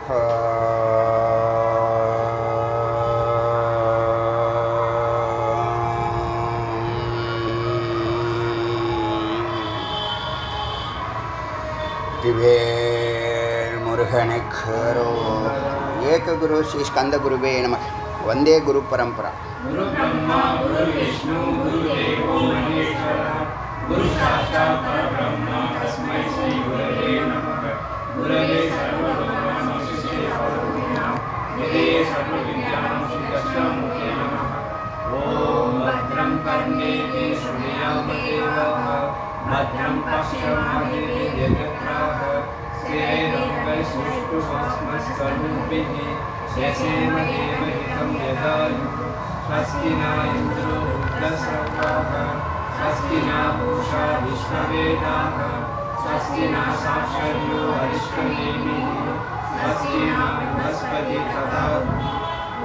दिवेल मुरुगनक्करो एक गुरु श्री स्कंद गुरुवे नमः वंदे गुरु परंपरा गुरु ब्रह्मा गुरु विष्णु गुरु देवो महेश्वरः गुरु साक्षात् परब्रह्म तस्मै श्री गुरवे नमः गुरवे सर्वलोकानां वेदे सर्वविद्यानां सिद्धस्यामुखे नमः ॐ भद्रं कर्णेति शृणुयामदेवाः भद्रं पश्येमादेवयजत्राः स्थिरैरङ्गैस्तुष्टुवास्मस्तनूभिः शशेम देवहितं यदायुः स्वस्ति न इन्द्रो वृद्धश्रवाः स्वस्ति न पूषा विश्ववेदाः स्वस्ति न साक्षर्यो अरिष्टनेमिः स्वस्ति न बृहस्पतिः ददातु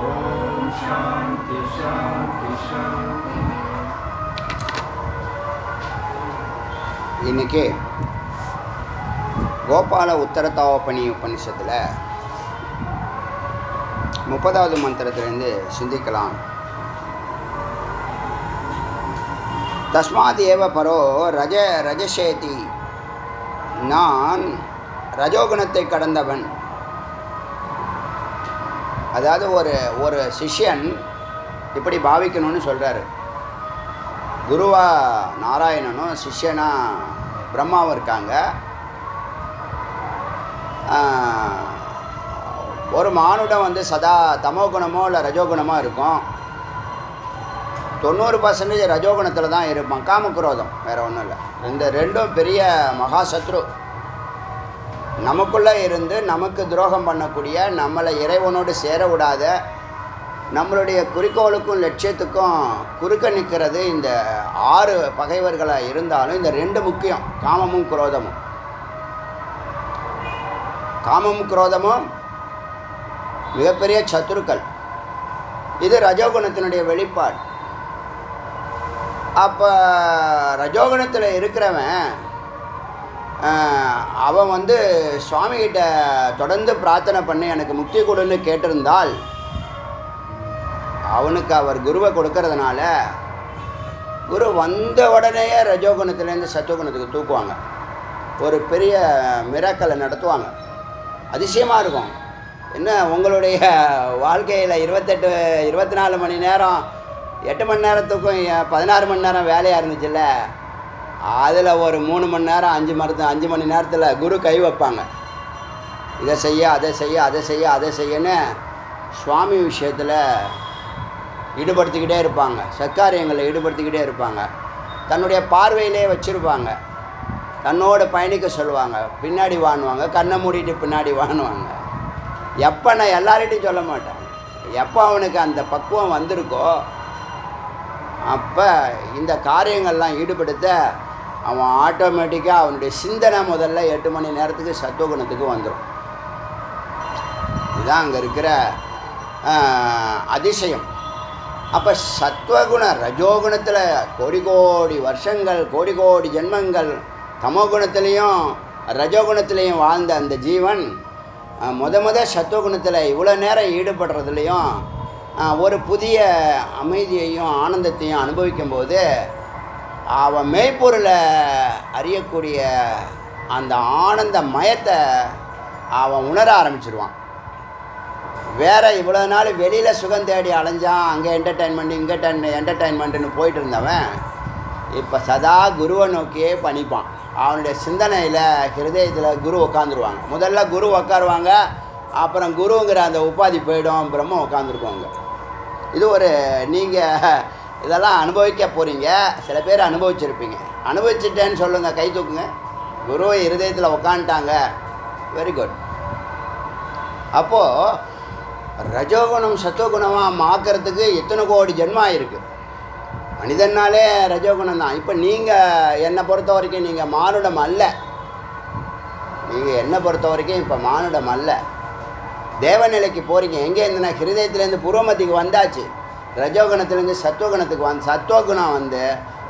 ॐ शान्ति शान्ति शान्ति. இன்னைக்கு கோபால உத்தரதாவபனி உபனிஷத்தில் 30வது மந்திரத்திலிருந்து சிந்திக்கலாம். தஸ்மாத் ஏவ பரோ ரஜசேதி, நான் ரஜோகுணத்தை கடந்தவன். அதாவது ஒரு சிஷ்யன் இப்படி பாவிக்கணும்னு சொல்கிறாரு. குருவா நாராயணனும் சிஷ்யனா பிரம்மாவும் இருக்காங்க. ஒரு மானுடம் சதா தமோ குணமோ இல்லை ரஜோகுணமோ இருக்கும். 90% ரஜோகுணத்தில் தான் இருப்பான். காமக்ரோதம் வேறு ஒன்றும் இல்லை. இந்த ரெண்டும் பெரிய மகாசத்ரு. நமக்குள்ளே இருந்து நமக்கு துரோகம் பண்ணக்கூடிய, நம்மளை இறைவனோடு சேர விடாத, நம்மளுடைய குறிக்கோளுக்கும் லட்சியத்துக்கும் குறுக்க நிற்கிறது இந்த 6 பகைவர்களாக இருந்தாலும் இந்த 2 முக்கியம், காமமும் குரோதமும். காமமும் குரோதமும் மிகப்பெரிய சத்துருக்கள். இது ரஜோகுணத்தினுடைய வெளிப்பாடு. அப்போ ரஜோகுணத்தில் இருக்கிறவன் அவன் சுவாமிகிட்ட தொடர்ந்து பிரார்த்தனை பண்ணி எனக்கு முக்தி கொடுன்னு கேட்டிருந்தால் அவனுக்கு அவர் குருவை கொடுக்கறதுனால குரு வந்த உடனேயே ரஜோகுணத்துலேருந்து சத்துவகுணத்துக்கு தூக்குவாங்க. ஒரு பெரிய மிராக்கலை நடத்துவாங்க. அதிசயமாக இருக்கும். என்ன உங்களுடைய வாழ்க்கையில் 24 மணி நேரம் 8 மணி நேரத்துக்கும் 16 மணி நேரம் வேலையாக இருந்துச்சுல்ல, அதில் ஒரு 3 மணி நேரம் 5 மணி நேரத்தில் குரு கை வைப்பாங்க. இதை செய்ய அதை செய்ய அதை செய்ய அதை செய்யன்னு சுவாமி விஷயத்தில் ஈடுபடுத்திக்கிட்டே இருப்பாங்க. சத்காரியங்களில் ஈடுபடுத்திக்கிட்டே இருப்பாங்க. தன்னுடைய பார்வையிலே வச்சுருப்பாங்க. தன்னோடு பயணிக்க சொல்லுவாங்க. பின்னாடி வாணுவாங்க, கண்ணை மூடிட்டு பின்னாடி வாணுவாங்க. எப்போ நான் எல்லார்கிட்டையும் சொல்ல மாட்டேன். எப்போ அவனுக்கு அந்த பக்குவம் வந்திருக்கோ அப்போ இந்த காரியங்கள்லாம் ஈடுபடுத்த அவன் ஆட்டோமேட்டிக்காக அவனுடைய சிந்தனை முதல்ல 8 மணி நேரத்துக்கு சத்துவகுணத்துக்கு வந்துடும். இதுதான் அங்கே இருக்கிற அதிசயம். அப்போ சத்வகுண ரஜோகுணத்தில் கோடி வருஷங்கள், கோடி ஜென்மங்கள் தமோகுணத்துலேயும் ரஜோகுணத்துலேயும் வாழ்ந்த அந்த ஜீவன் முத சத்துவகுணத்தில் இவ்வளோ நேரம் ஈடுபடுறதுலேயும் ஒரு புதிய அமைதியையும் ஆனந்தத்தையும் அனுபவிக்கும்போது அவன் மெய்ப்பொருளை அறியக்கூடிய அந்த ஆனந்த மயத்தை அவன் உணர ஆரம்பிச்சிடுவான். வேறு இவ்வளோ நாள் வெளியில் சுகம் தேடி அலைஞ்சான், அங்கே என்டர்டெயின்மெண்ட் இங்கே என்டர்டெயின்மெண்ட்டுன்னு போயிட்டு இருந்தவன் இப்போ சதா குருவை நோக்கியே பணிப்பான். அவனுடைய சிந்தனையில் ஹிருதயத்தில் குரு உட்காந்துருவாங்க. முதல்ல குரு உட்காருவாங்க, அப்புறம் குருங்கிற அந்த உபாதி போயிடும், பிரம்மம் உட்காந்துருக்குவாங்க. இது நீங்கள் இதெல்லாம் அனுபவிக்க போகிறீங்க. சில பேர் அனுபவிச்சிருப்பீங்க. அனுபவிச்சுட்டேன்னு சொல்லுங்கள், கை தூக்குங்க. குரு ஹிருதயத்தில் உட்காந்துட்டாங்க. Very good. அப்போது ரஜோகுணம் சத்துவகுணமாக மாக்கிறதுக்கு எத்தனை கோடி ஜென்மம் இருக்குது. மனிதனாலே ரஜோகுணம் தான். இப்போ நீங்கள் என்னை பொறுத்த வரைக்கும் நீங்கள் மானுடம் அல்ல. நீங்கள் என்னை பொறுத்த வரைக்கும் இப்போ மானுடம் அல்ல, தேவநிலைக்கு போகிறீங்க. எங்கேருந்துன்னா ஹிருதயத்துலேருந்து பூர்வமத்திக்கு வந்தாச்சு. ரஜோகுணத்துலேருந்து சத்துவகுணத்துக்கு சத்துவகுணம்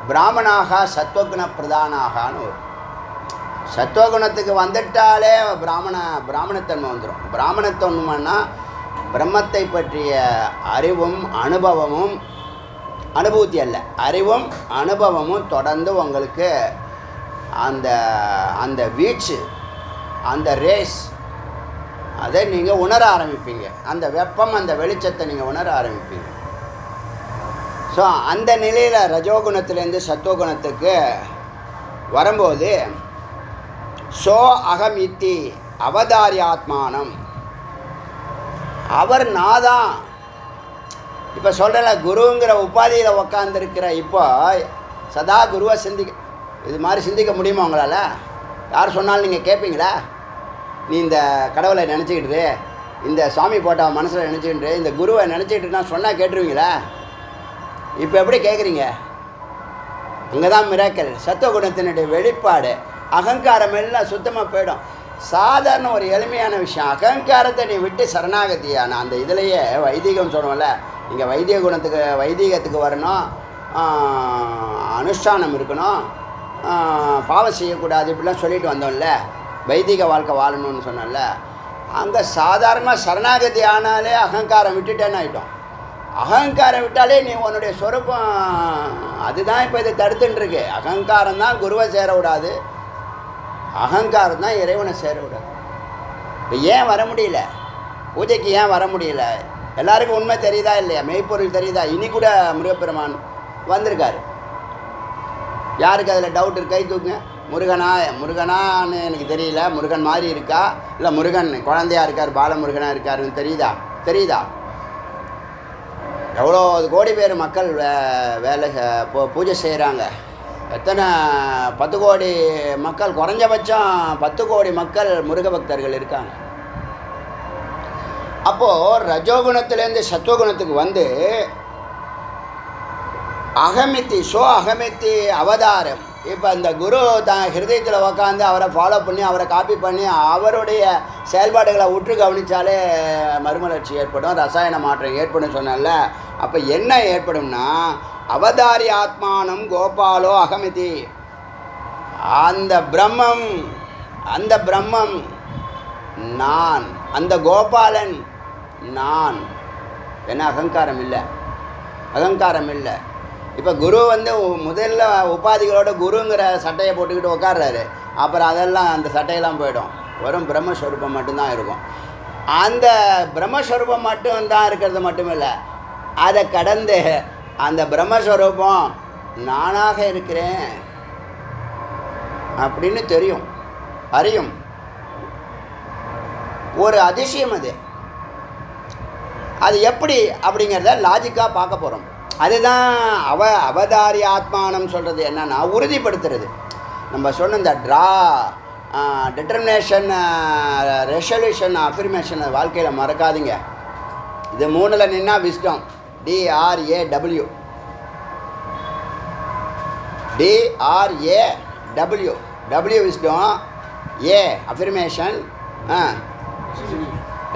பிராமணாக சத்துவகுண பிரதானாகான்னு ஒரு சத்துவகுணத்துக்கு வந்துட்டாலே பிராமணத்தன்மை வந்துடும். பிராமணத்தன்மைன்னா பிரம்மத்தை பற்றிய அறிவும் அனுபவமும், அனுபூதி அல்ல, அறிவும் அனுபவமும் தொடர்ந்து உங்களுக்கு அந்த அந்த வீச்சு, அந்த ரேஸ், அதை நீங்கள் உணர ஆரம்பிப்பீங்க. அந்த வெப்பம், அந்த வெளிச்சத்தை நீங்கள் உணர ஆரம்பிப்பீங்க. ஸோ அந்த நிலையில் ரஜோகுணத்துலேருந்து சத்துவகுணத்துக்கு வரும்போது சோ அகம் இத்தி அவதாரியாத்மானம், அவர் நாதான். இப்போ சொல்கிறல, குருங்கிற உபாதியில் உக்காந்துருக்கிற இப்போ சதா குருவை இது மாதிரி சிந்திக்க முடியுமா உங்களால்? யார் சொன்னாலும் நீங்கள் கேட்பீங்களா? நீ இந்த கடவுளை நினச்சிக்கிட்டு, இந்த சாமி போட்டா மனசில் நினச்சிக்கிட்டு, இந்த குருவை நினச்சிக்கிட்டு நான் சொன்னால் கேட்டுருவீங்களா? இப்போ எப்படி கேட்குறீங்க? அங்கே தான் மிராக்கல், சத்துவகுணத்தினுடைய வெளிப்பாடு. அகங்காரம் எல்லாம் சுத்தமாக போயிடும். சாதாரண ஒரு எளிமையான விஷயம், அகங்காரத்தை நீ விட்டு சரணாகதியான அந்த இதுலேயே வைதிகம் சொல்லுவோம்ல, நீங்கள் வைதிகத்துக்கு வரணும், அனுஷ்டானம் இருக்கணும், பாவம் செய்யக்கூடாது, இப்படிலாம் சொல்லிட்டு வந்தோம்ல, வைதிக வாழ்க்கை வாழணும்னு சொன்னோம்ல. அங்கே சாதாரணமாக சரணாகதி ஆனாலே அகங்காரம் விட்டுட்டேன்னு ஆகிட்டோம். அகங்காரம் விட்டாலே நீ உன்னுடைய சொரூபம், அதுதான் இப்போ இதை தடுத்துட்டுருக்கு. அகங்காரம் தான் குருவை சேர விடாது, அகங்காரம் தான் இறைவனை சேர விடாது. இப்போ ஏன் வர முடியல பூஜைக்கு? ஏன் வர முடியல? எல்லாருக்கும் உண்மை தெரியுதா இல்லையா? மெய்ப்பொருள் தெரியுதா? இனி கூட முருகப்பெருமான் வந்திருக்காரு. யாருக்கு அதில் டவுட் இருக்கு? கை தூக்குங்க. முருகனான்னு எனக்கு தெரியல, முருகன் மாதிரி இருக்கா, இல்லை முருகன் குழந்தையாக இருக்கார், பாலமுருகனாக இருக்காருன்னு தெரியுதா? எவ்வளோ கோடி பேர் மக்கள் வேலை பூஜை செய்கிறாங்க. எத்தனை 10 கோடி மக்கள், குறைஞ்சபட்சம் 10 கோடி மக்கள் முருக பக்தர்கள் இருக்காங்க. அப்போது ரஜோகுணத்துலேருந்து சத்துவகுணத்துக்கு வந்து அகமித்தி அகமித்தி அவதாரம். இப்போ அந்த குரு தான் ஹிருதயத்தில் உக்காந்து அவரை ஃபாலோ பண்ணி, அவரை காப்பி பண்ணி, அவருடைய செயல்பாடுகளை உற்று கவனித்தாலே மறுமலர்ச்சி ஏற்படும், ரசாயன மாற்றம் ஏற்படும் சொன்னல. அப்போ என்ன ஏற்படும்னா, அவதாரி ஆத்மானம் கோபாலோ அகமிதி, அந்த பிரம்மம் நான், அந்த கோபாலன் நான். என்ன அகங்காரம் இல்லை. இப்போ குரு வந்து முதல்ல உபாதிகளோட குருங்கிற சட்டையை போட்டுக்கிட்டு உட்கார்றாரு. அப்புறம் அதெல்லாம் அந்த சட்டையெல்லாம் போயிடும், வெறும் பிரம்மஸ்வரூபம் மட்டும்தான் இருக்கும். அந்த பிரம்மஸ்வரூபம் மட்டும்தான் இருக்கிறது மட்டுமில்லை, அதை கடந்து அந்த பிரம்மஸ்வரூபம் நானாக இருக்கிறேன் அப்படின்னு தெரியும், அறியும். ஒரு அதிசயம் அது எப்படி அப்படிங்கிறத லாஜிக்காக பார்க்க போகிறோம். அதுதான் அவதாரி ஆத்மானம் சொல்கிறது. என்னன்னா உறுதிப்படுத்துறது. நம்ம சொன்ன இந்த டிட்டர்மினேஷன், ரெசல்யூஷன், அஃபர்மேஷன் வாழ்க்கையில் மறக்காதீங்க. இது 3ல் நின்னா wisdom, DRAW, W wisdom, A affirmation,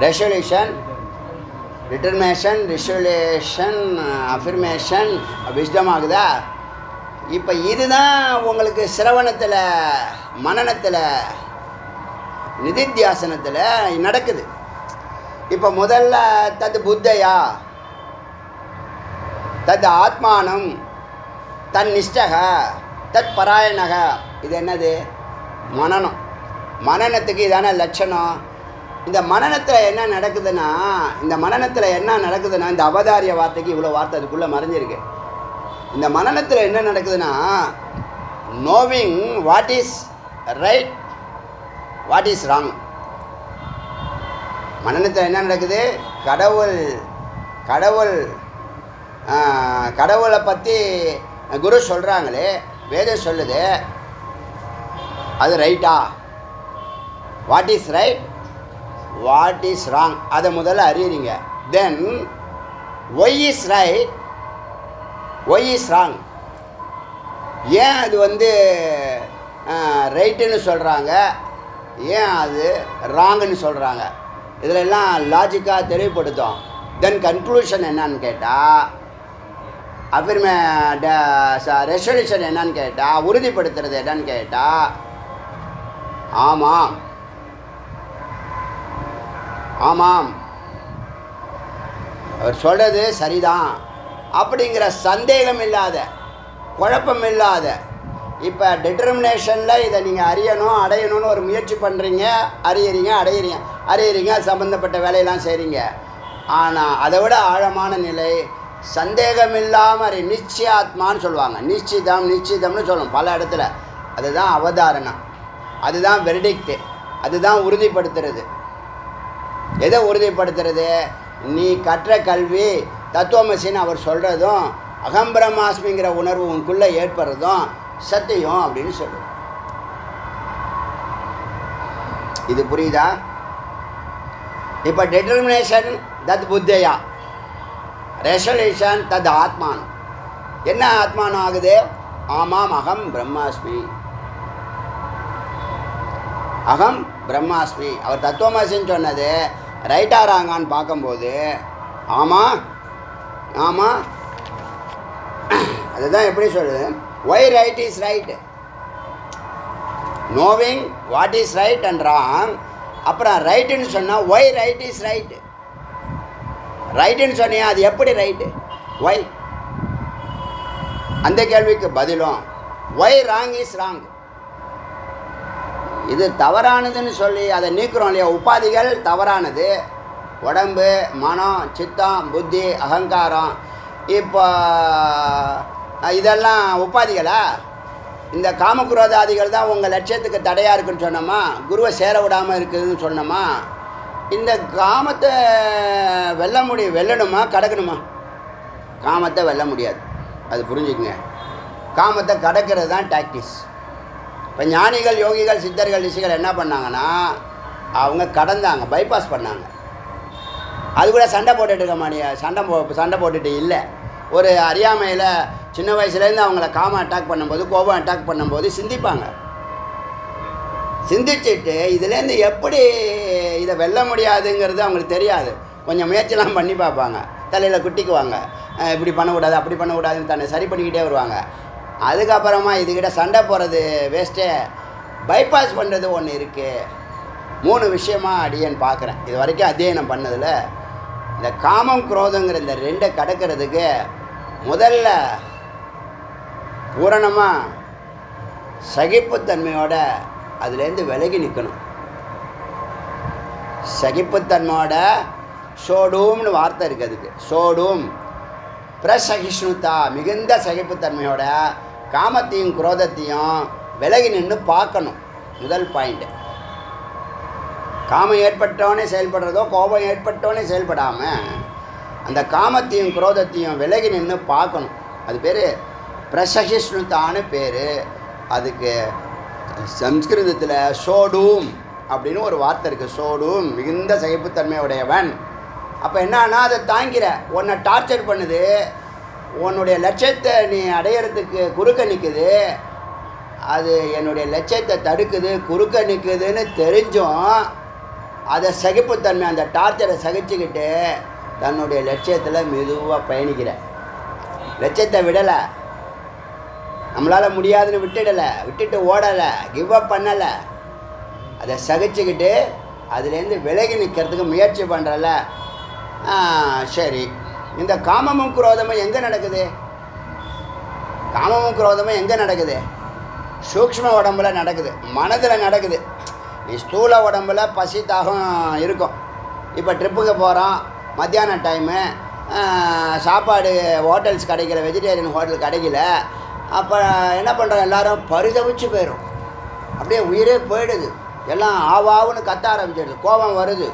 resolution, determination, resolution, affirmation, wisdom ஆகுதா? இப்போ இதுதான் உங்களுக்கு சிரவணத்தில், மனனத்தில், நிதித்தியாசனத்தில் நடக்குது. இப்போ முதல்ல தத் புத்தையா, தத் ஆத்மானம், தன் நிஷ்டக, தத் பராயணக. இது என்னது? மனனம். மனனத்துக்கு இதான லட்சணம். இந்த மனனத்தில் என்ன நடக்குதுன்னா, இந்த அவதாரிய வார்த்தைக்கு இவ்வளோ வார்த்தை அதுக்குள்ளே மறைஞ்சிருக்கு. இந்த மனனத்தில் என்ன நடக்குதுன்னா, knowing what is right, what is wrong. மனனத்தில் என்ன நடக்குது? கடவுளை பற்றி குரு சொல்கிறாங்களே, வேதம் சொல்லுது, அது ரைட்டா? What is right, what is wrong, அதை முதல்ல அறியறீங்க. Then why is right, why is wrong. ஏன் அது ரைட்டுன்னு சொல்கிறாங்க, ஏன் அது ராங்குன்னு சொல்கிறாங்க, இதிலெல்லாம் லாஜிக்காக தெளிவுபடுத்தும். தென் கன்க்ளூஷன் என்னன்னு கேட்டால், ரெசல்யூஷன் என்னன்னு கேட்டால், உறுதிப்படுத்துறது என்னன்னு கேட்டால், ஆமாம் ஆமாம் அவர் சொல்கிறது சரிதான் அப்படிங்கிற சந்தேகம் இல்லாத, குழப்பம் இல்லாத, இப்போ டிட்டர்மினேஷனில் இதை நீங்கள் அறியணும் அடையணும்னு ஒரு முயற்சி பண்ணுறீங்க, அடையிறீங்க சம்மந்தப்பட்ட வேலையெல்லாம் செய்கிறீங்க. ஆனால் அதை விட ஆழமான நிலை சந்தேகம் இல்லாமல் நிச்சயாத்மான்னு சொல்லுவாங்க. நிச்சிதம்னு சொல்லணும் பல இடத்துல. அதுதான் அவதாரணம், அதுதான் வெர்டிக்ட், அதுதான் உறுதிப்படுத்துறது. எதை உறுதிப்படுத்துறது? நீ கற்ற கல்வி தத்துவமசின்னு அவர் சொல்கிறதும் அகம்பிரமாஸ்மிங்கிற உணர்வு உனக்குள்ளே ஏற்படுறதும் சத்தியம் அப்படின்னு சொல்லு. இது புரியுதா? இப்போ டிட்டர்மினேஷன் தத் புத்தையா, ரெசல்யூஷன் தத் ஆத்மான். என்ன ஆத்மானம் ஆகுது? ஆமாம் அகம் பிரம்மாஸ்மி, அகம் பிரம்மாஸ்மி. அவர் தத்துவமசின்னு சொன்னது ரைட்டா ராங்கான்னு பார்க்கும்போது ஆமாம் ஆமாம் அதுதான் எப்படி சொல்லுது? Why right is right, knowing what is right and wrong. அப்புறம் ரைட்டுன்னு சொன்னால் ஒய் ரைட் இஸ் ரைட். ரைட்டுன்னு சொன்னியா அது எப்படி ரைட்டு? ஒய். அந்த கேள்விக்கு பதிலும் ஒய் ராங் இஸ் ராங். இது தவறானதுன்னு சொல்லி அதை நீக்கிறோம் இல்லையா? உபாதிகள் தவறானது. உடம்பு, மனம், சித்தம், புத்தி, அகங்காரம், இப்போ இதெல்லாம் உபாதிகளா? இந்த காமக்ரோதாதிகள் தான் உங்கள் லட்சியத்துக்கு தடையாக இருக்குன்னு சொன்னோமா? குருவை சேர விடாமல் இருக்குதுன்னு சொன்னோமா? இந்த காமத்தை வெல்லணுமா கடக்கணுமா? காமத்தை வெல்ல முடியாது, அது புரிஞ்சுக்குங்க. காமத்தை கடக்கிறது தான் டாக்டிஸ். இப்போ ஞானிகள், யோகிகள், சித்தர்கள், ரிஷிகள் என்ன பண்ணாங்கன்னா அவங்க கடந்தாங்க, பைபாஸ் பண்ணாங்க. அது கூட சண்டை போட்டுட்டு இருக்க மாட்டியா? சண்டை போட்டுட்டு இல்லை. ஒரு அறியாமையில் சின்ன வயசுலேருந்து அவங்கள காமம் அட்டாக் பண்ணும்போது, கோபம் அட்டாக் பண்ணும்போது சிந்திப்பாங்க. சிந்திச்சுட்டு இதுலேருந்து எப்படி இதை வெல்ல முடியாதுங்கிறது அவங்களுக்கு தெரியாது. கொஞ்சம் முயற்சிலாம் பண்ணி பார்ப்பாங்க, தலையில் குட்டிக்குவாங்க, இப்படி பண்ணக்கூடாது அப்படி பண்ணக்கூடாதுன்னு தன்னை சரி பண்ணிக்கிட்டே வருவாங்க. அதுக்கப்புறமா இதுக்கிட்ட சண்டை போகிறது வேஸ்ட்டே, பைபாஸ் பண்ணுறது ஒன்று இருக்குது. 3 விஷயமாக அடியேன்னு பார்க்குறேன் இது வரைக்கும் அத்தியனம் பண்ணதில். இந்த காமம் குரோதங்கிற இந்த 2 கடக்கிறதுக்கு முதல்ல பூரணமாக சகிப்புத்தன்மையோட அதுலேருந்து விலகி நிற்கணும். சகிப்புத்தன்மையோட சோடூம்னு வார்த்தை இருக்குது அதுக்கு. சோடூம் பிரசகிஷ்ணுதா, மிகுந்த சகிப்புத்தன்மையோட காமத்தையும் குரோதத்தையும் விலகி நின்று பார்க்கணும். முதல் பாயிண்ட்டு. காமம் ஏற்பட்டவனே செயல்படுறதோ, கோபம் ஏற்பட்டவனே செயல்படாமல் அந்த காமத்தையும் குரோதத்தையும் விலகி நின்று பார்க்கணும். அது பேர் பிரசகிஷ்ணுதான்னு பேர். அதுக்கு சம்ஸ்கிருதத்தில் சோடூம் அப்படின்னு ஒரு வார்த்தை இருக்குது. சோடூம், மிகுந்த சகிப்புத்தன்மையுடையவன். அப்போ என்னன்னா அதை தாங்கிற, உன்னை டார்ச்சர் பண்ணுது, உன்னுடைய லட்சியத்தை நீ அடையிறதுக்கு குறுக்க நிற்குது, அது என்னுடைய லட்சியத்தை தடுக்குது, குறுக்க நிற்குதுன்னு தெரிஞ்சும் அதை சகிப்புத்தன்மை, அந்த டார்ச்சரை சகிச்சுக்கிட்டு தன்னுடைய லட்சியத்தில் மெதுவாக பயணிக்கிற. லட்சியத்தை விடலை, நம்மளால் முடியாதுன்னு விட்டுட்டு ஓடலை, கிவ் அப் பண்ணலை, அதை சகிச்சுக்கிட்டு அதுலேருந்து விலகி நிற்கிறதுக்கு முயற்சி பண்ணுறல. சரி, இந்த காமமும் குரோதமும் எங்கே நடக்குது? காமமும் குரோதமும் எங்கே நடக்குது? சூக்ஷ்ம உடம்புல நடக்குது, மனதில் நடக்குது. நீ ஸ்தூல உடம்புல பசி தாகம் இருக்கும். இப்போ ட்ரிப்புக்கு போகிறோம், மத்தியான டைமு, சாப்பாடு ஹோட்டல்ஸ் கிடைக்கல, வெஜிடேரியன் ஹோட்டல் கிடைக்கல. அப்போ என்ன பண்ணுறோம்? எல்லோரும் பரிதவிச்சு போயிடும், அப்படியே உயிரே போயிடுது, எல்லாம் ஆவாவுன்னு கத்த ஆரம்பிச்சிடுது, கோபம் வருது,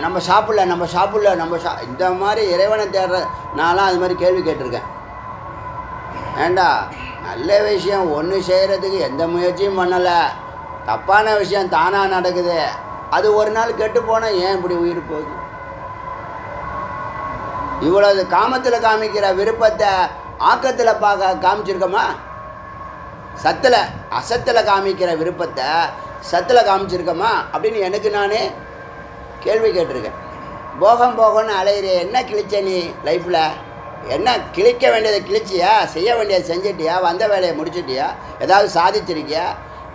நம்ம சாப்பிடல இந்த மாதிரி இறைவனை தேடுற நான்லாம் அது மாதிரி கேள்வி கேட்டிருக்கேன். ஏண்டா, நல்ல விஷயம் ஒன்று செய்கிறதுக்கு எந்த முயற்சியும் பண்ணலை, தப்பான விஷயம் தானாக நடக்குது, அது ஒரு நாள் கெட்டு போனால் ஏன் இப்படி உயிர் போகுது? இவ்வளவு காமத்தில் காமிக்கிற விருப்பத்தை ஆக்கத்தில் காமிச்சிருக்கோமா? சத்தில் அசத்தில் காமிக்கிற விருப்பத்தை சத்தில் காமிச்சிருக்கோமா அப்படின்னு எனக்கு நானே கேள்வி கேட்டிருக்கேன். போகம்னு அலையிற, என்ன கிழிச்ச நீ லைஃப்பில்? என்ன கிழிக்க வேண்டியதை கிழிச்சியா? செய்ய வேண்டியதை செஞ்சிட்டியா? வந்த வேலையை முடிச்சிட்டியா? ஏதாவது சாதிச்சிருக்கியா?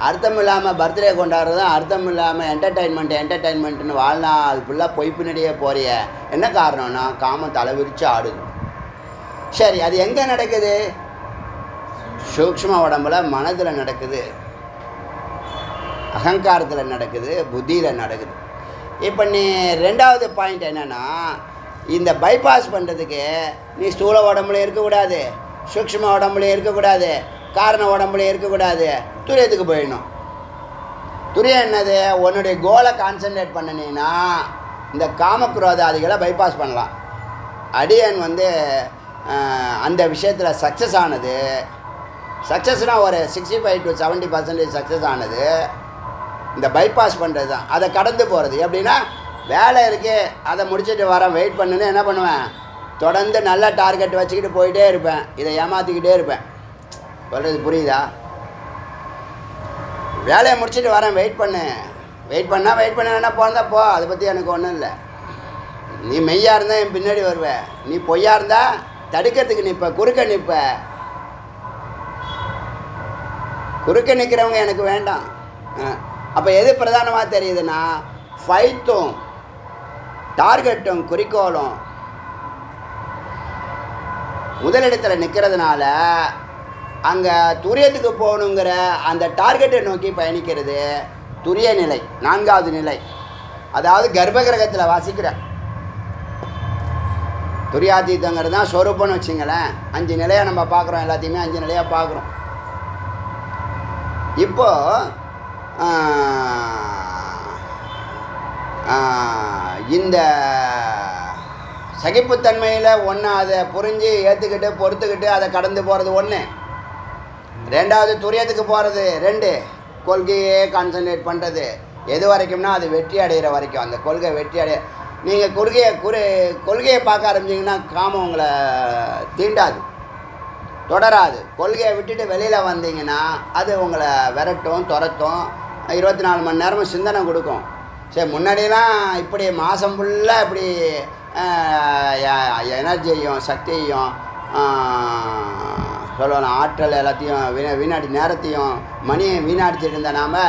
அர்த்தம் இல்லாமல் பர்த்டே கொண்டாடுறதும் அர்த்தம் இல்லாமல் என்டர்டைன்மெண்ட்டுன்னு வாழ்நாள் ஃபுல்லாக பொய் பின்னாடியே போறிய. என்ன காரணம்னா காமம் தலைவிரிச்சு ஆடுது. சரி, அது எங்கே நடக்குது? சூக்ஷ்ம உடம்புல, மனதில் நடக்குது, அகங்காரத்தில் நடக்குது, புத்தியில் நடக்குது. இப்போ நீ ரெண்டாவது பாயிண்ட் என்னென்னா, இந்த பைபாஸ் பண்ணுறதுக்கு நீ ஸ்தூல உடம்புலையும் இருக்கக்கூடாது, சூக்ஷ்ம உடம்புலையும் இருக்கக்கூடாது, காரண உடம்புலையும் இருக்கக்கூடாது, துரியத்துக்கு போயிடணும். துரியம் என்னது? உன்னுடைய கோலை கான்சன்ட்ரேட் பண்ணினீங்கன்னா இந்த காமக்ரோதாதிகளை பைபாஸ் பண்ணலாம். அடியன் அந்த விஷயத்தில் சக்ஸஸ் ஆனது. சக்ஸஸ்னால் ஒரு 65 to 70% சக்ஸஸ் ஆனது இந்த பைபாஸ் பண்ணுறது தான். அதை கடந்து போகிறது எப்படின்னா, வேலை இருக்குது, அதை முடிச்சுட்டு வரேன், வெயிட் பண்ணுன்னு என்ன பண்ணுவேன், தொடர்ந்து நல்ல டார்கெட் வச்சுக்கிட்டு போயிட்டே இருப்பேன், இதை ஏமாற்றிக்கிட்டே இருப்பேன். சொல்கிறது புரியுதா? வேலையை முடிச்சுட்டு வரேன், வெயிட் பண்ண என்ன போகிறதா போ, அதை பற்றி எனக்கு ஒன்றும் இல்லை. நீ மெய்யாக இருந்தால் என் பின்னாடி வருவேன், நீ பொய்யா இருந்தால் தடுக்கிறதுக்கு நிற்ப, குறுக்க நிற்ப. குறுக்க நிற்கிறவங்க எனக்கு வேண்டாம். அப்போ எது பிரதானமாக தெரியுதுன்னா, ஃபைத்தும் டார்கெட்டும் குறிக்கோளும் முதலிடத்தில் நிற்கிறதுனால அங்கே துரியத்துக்கு போகணுங்கிற அந்த டார்கெட்டை நோக்கி பயணிக்கிறது துரிய நிலை, 4வது நிலை. அதாவது கர்ப்பகிரகத்தில் வாசிக்கிற துரியாதீதங்கிறது தான் ஸ்வரூபம்னு வச்சுங்களேன். 5 நிலையாக நம்ம பார்க்குறோம், எல்லாத்தையுமே 5 நிலையாக பார்க்குறோம். இப்போது இந்த சகிப்புத்தன்மையில் ஒன்று அதை புரிஞ்சு ஏற்றுக்கிட்டு பொறுத்துக்கிட்டு அதை கடந்து போகிறது ஒன்று. 2வது துரியத்துக்கு போகிறது 2, கொள்கையே கான்சன்ட்ரேட் பண்ணுறது. எது வரைக்கும்னா அது வெற்றி அடைகிற வரைக்கும், அந்த கொள்கை வெற்றி அடைய. நீங்கள் கொள்கையை பார்க்க ஆரம்பிச்சிங்கன்னா காமம் உங்களை தீண்டாது, தொடராது. கொள்கையை விட்டுட்டு வெளியில் வந்தீங்கன்னா அது உங்களை விரட்டும், துரத்தும், 24 மணி நேரமும் சிந்தனை கொடுக்கும். சரி, முன்னாடியெல்லாம் இப்படி மாதம் ஃபுல்லாக இப்படி எனர்ஜியையும் சக்தியையும் சொல்லணும், ஆற்றல் எல்லாத்தையும் வீணாடி, நேரத்தையும் மணியை வீணாடிச்சிட்டு இருந்த நாம்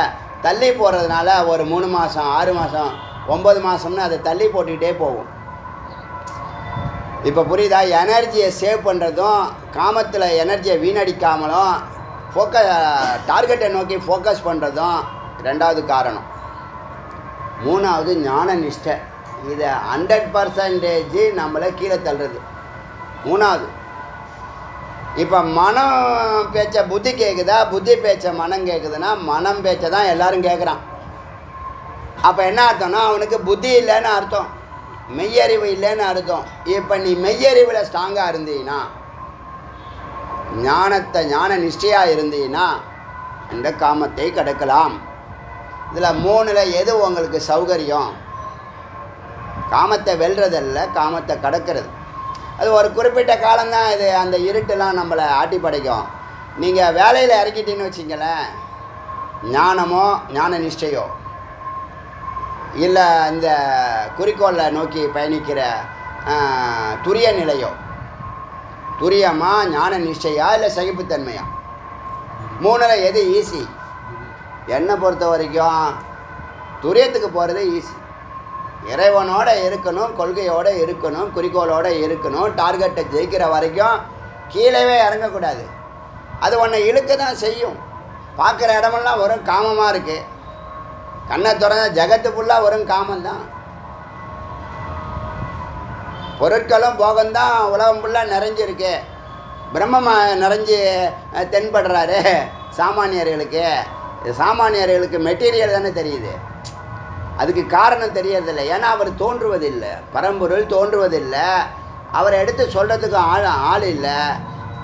தள்ளி போகிறதுனால ஒரு 3 மாதம் 6 மாதம் 9 மாதம்னு அதை தள்ளி போட்டுக்கிட்டே போகும். இப்போ புரியுதா? எனர்ஜியை சேவ் பண்ணுறதும் காமத்தில் எனர்ஜியை வீணடிக்காமலும் டார்கெட்டை நோக்கி ஃபோக்கஸ் பண்ணுறதும் 2வது காரணம். 3வது ஞான நிஷ்டை. இதை 100% நம்மளை கீழே தள்ளுறது 3வது. இப்போ மனம் பேச்ச புத்தி கேட்குதா, புத்தி பேச்ச மனம் கேட்குதுன்னா மனம் பேச்சை தான் எல்லோரும் கேட்குறான். அப்போ என்ன அர்த்தம்னா அவனுக்கு புத்தி இல்லைன்னு அர்த்தம், மெய்யறிவு இல்லைன்னு அர்த்தம். இப்போ நீ மெய்யறிவில் ஸ்ட்ராங்காக இருந்தீங்கன்னா, ஞான நிஷ்டையாக இருந்தீங்கன்னா இந்த காமத்தை கடக்கலாம். இதில் 3ல் எது உங்களுக்கு சௌகரியம்? காமத்தை வெல்றதல்ல, காமத்தை கடக்கிறது. அது ஒரு குறிப்பிட்ட காலம்தான். இது அந்த இருட்டெல்லாம் நம்மளை ஆட்டி படைக்கும். நீங்கள் வேலையில் இறக்கிட்டீங்கன்னு வச்சிங்களேன், ஞானமோ ஞான நிஷ்டையோ இல்லை இந்த குறிக்கோளை நோக்கி பயணிக்கிற துரிய நிலையோ, துரியமா ஞான நிஷ்டையா இல்லை சகிப்புத்தன்மையா? 3ல் எது ஈஸி? என்னை பொறுத்த வரைக்கும் துரியத்துக்கு போகிறது ஈஸி. இறைவனோடு இருக்கணும், கொள்கையோடு இருக்கணும், குறிக்கோளோடு இருக்கணும், டார்கெட்டை ஜெயிக்கிற வரைக்கும் கீழவே இறங்கக்கூடாது. அது உன்னை இழுக்க தான் செய்யும். பார்க்குற இடமெல்லாம் வரும் காமமாக இருக்குது. கண்ணை திறந்த ஜகத்து ஃபுல்லாக வரும் காமந்தான். பொருட்களும் போகம்தான் உலகம் ஃபுல்லாக நிறைஞ்சிருக்கு. பிரம்மமாக நிறைஞ்சி தென்படுறாரு சாமானியர்களுக்கு. சாமானியர்களுக்கு மெட்டீரியல் தானே தெரியுது, அதுக்கு காரணம் தெரியறதில்லை. ஏன்னா அவர் தோன்றுவதில்லை, பரம்பொருள் தோன்றுவதில்லை, அவரை எடுத்து சொல்கிறதுக்கு ஆள் இல்லை.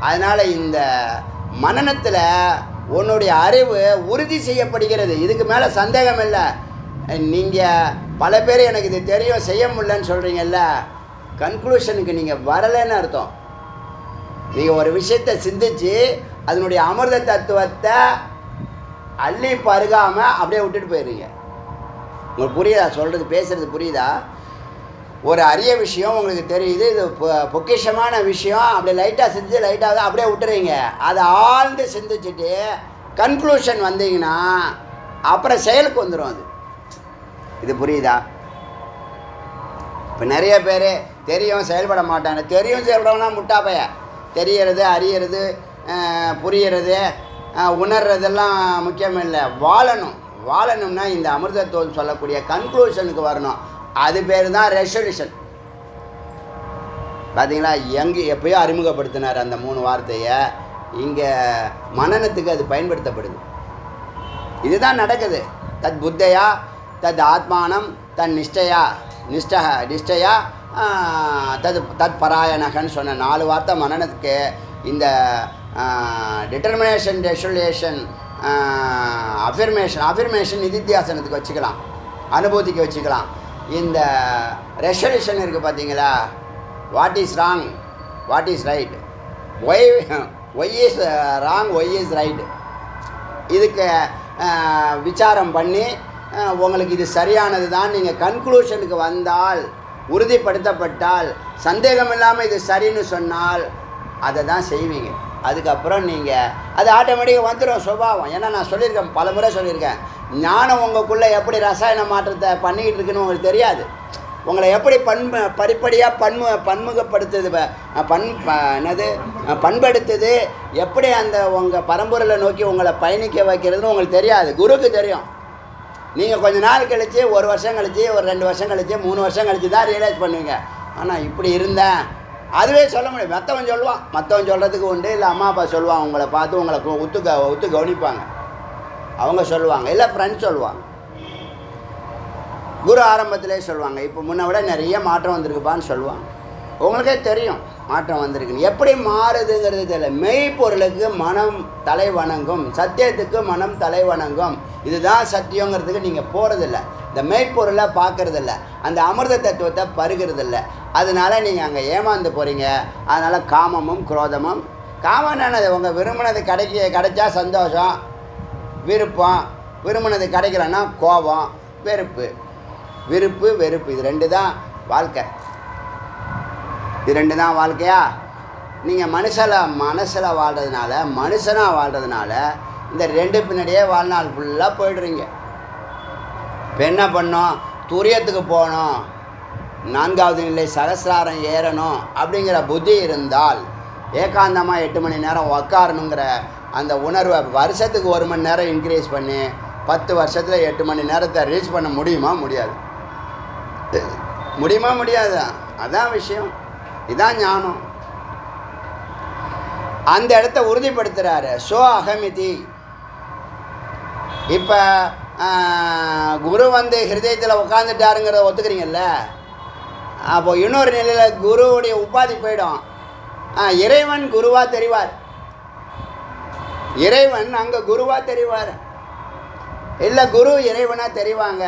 அதனால் இந்த மனனத்தில் உன்னுடைய அறிவு உறுதி செய்யப்படுகிறது. இதுக்கு மேலே சந்தேகம் இல்லை. நீங்கள் பல பேர் எனக்கு இது தெரியும் செய்ய முடியலன்னு சொல்கிறீங்கல்ல, கன்க்ளூஷனுக்கு நீங்கள் வரலைன்னு அர்த்தம். நீங்கள் ஒரு விஷயத்தை சிந்திச்சு அதனுடைய அமிர்த தத்துவத்தை அள்ளி பருகாமல் அப்படியே விட்டுட்டு போயிடுறீங்க. உங்களுக்கு புரியுதா சொல்கிறது, பேசுகிறது புரியுதா? ஒரு அரிய விஷயம் உங்களுக்கு தெரியுது, இது பொக்கிஷமான விஷயம், அப்படியே லைட்டாக சிந்திச்சு லைட்டாக தான் அப்படியே விட்டுறீங்க. அதை ஆழ்ந்து சிந்திச்சுட்டு கன்க்ளூஷன் வந்தீங்கன்னா அப்புறம் செயலுக்கு வந்துடும். அது இது புரியுதா? இப்போ நிறைய பேர் தெரியும் செயல்பட மாட்டாங்க. தெரியும் செயல்படணும்னா முட்டா பைய. தெரியறது, அறியறது, புரியறது, உணர்றதெல்லாம் முக்கியம் இல்லை. வாழணும்னா இந்த அமிர்தத்துவம் சொல்லக்கூடிய கன்க்ளூஷனுக்கு வரணும். அது பேர் தான் ரெசல்யூஷன். பார்த்தீங்களா? எப்பயோ அறிமுகப்படுத்தினார் அந்த 3 வார்த்தையை. இங்கே மனனத்துக்கு அது பயன்படுத்தப்படுது. இதுதான் நடக்குது. தத் புத்தையா தத் ஆத்மானம் தன் நிஷ்டையா தத் பராயணகன்னு சொன்ன 4 வார்த்தை மனனத்துக்கு. இந்த டிட்டர்மினேஷன், ரெசல்யூஷன், அஃபிர்மேஷன் நிதித்தியாசனத்துக்கு வச்சுக்கலாம், அனுபூதிக்கு வச்சுக்கலாம். இந்த ரெசல்யூஷன் இருக்குது பார்த்தீங்களா? What is wrong, what is right, why is wrong, why is right. இதுக்கு விசாரம் பண்ணி உங்களுக்கு இது சரியானது தான் நீங்கள் கன்க்ளூஷனுக்கு வந்தால், உறுதிப்படுத்தப்பட்டால், சந்தேகம் இல்லாமல் இது சரின்னு சொன்னால் அதை தான் செய்வீங்க. அதுக்கப்புறம் நீங்கள் அது ஆட்டோமேட்டிக்காக வந்துடும் சுபாவம். ஏன்னா நான் சொல்லியிருக்கேன், பல முறை சொல்லியிருக்கேன், ஞானம் உங்களுக்குள்ளே எப்படி ரசாயன மாற்றத்தை பண்ணிக்கிட்டு இருக்குன்னு உங்களுக்கு தெரியாது. உங்களை எப்படி படிப்படியாக பன்முகப்படுத்துது, பண்படுத்துது, எப்படி அந்த உங்கள் பரம்பொருளை நோக்கி உங்களை பயணிக்க வைக்கிறதுன்னு உங்களுக்கு தெரியாது. குருக்கு தெரியும். நீங்கள் கொஞ்ச நாள் கழித்து, 1 வருஷம் கழித்து, ஒரு 2 வருஷம் கழித்து, 3 வருஷம் கழித்து தான் ரியலைஸ் பண்ணுவீங்க. ஆனால் இப்படி இருந்தேன் அதுவே சொல்ல முடியும். மற்றவன் சொல்லுவான், மற்றவன் சொல்கிறதுக்கு உண்டு. இல்லை அம்மா அப்பா சொல்லுவாங்க, உங்களை பார்த்து உங்களை ஒத்து கவனிப்பாங்க, அவங்க சொல்லுவாங்க. இல்லை ஃப்ரெண்ட்ஸ் சொல்லுவாங்க. குரு ஆரம்பத்திலே சொல்லுவாங்க, இப்போ முன்ன விட நிறைய மாற்றம் வந்திருக்குப்பான்னு சொல்லுவாங்க. உங்களுக்கே தெரியும் மாற்றம் வந்திருக்குன்னு. எப்படி மாறுதுங்கிறது தெரியல. மெய்ப்பொருளுக்கு மனம் தலை வணங்கும், சத்தியத்துக்கு மனம் தலை வணங்கும். இதுதான் சத்தியங்கிறதுக்கு நீங்கள் போகிறதில்ல, இந்த மெய்ப்பொருளை பார்க்கறதில்ல, அந்த அமிர்த தத்துவத்தை பருகிறதில்ல. அதனால் நீங்கள் அங்கே ஏமாந்து போகிறீங்க. அதனால் காமமும் குரோதமும், காமம்னானது உங்கள் விரும்பினது கிடைச்சா சந்தோஷம், விருப்பம், விரும்பினது கிடைக்கலன்னா கோபம், வெறுப்பு. விருப்பு வெறுப்பு, இது 2 தான் வாழ்க்கை. இது 2 தான் வாழ்க்கையா? நீங்கள் மனசில் வாழ்கிறதுனால, மனுஷனாக வாழ்கிறதுனால இந்த 2 பின்னாடியே வாழ்நாள் ஃபுல்லாக போய்டுறீங்க. இப்போ என்ன பண்ணோம்? துரியத்துக்கு போகணும், 4வது நிலை சகசிராரம் ஏறணும் அப்படிங்கிற புத்தி இருந்தால், ஏகாந்தமாக 8 மணி நேரம் உக்காரணுங்கிற அந்த உணர்வை வருஷத்துக்கு 1 மணி நேரம் இன்க்ரீஸ் பண்ணி 10 வருஷத்தில் 8 மணி நேரத்தை ரீச் பண்ண முடியுமா? முடியாது. முடியாதா? அதான் விஷயம். இதான் ஞானம். அந்த இடத்த உறுதிப்படுத்துகிறாரு. சோ அகமிதி. இப்போ குரு ஹிருதயத்தில் உட்காந்துட்டாருங்கிறத ஒத்துக்கிறீங்கல்ல? அப்போ இன்னொரு நிலையில் குருவுடைய உபாதி போயிடும். இறைவன் குருவாக தெரிவார். இறைவன் அங்கே குருவாக தெரிவார். இல்லை குரு இறைவனாக தெரிவாங்க.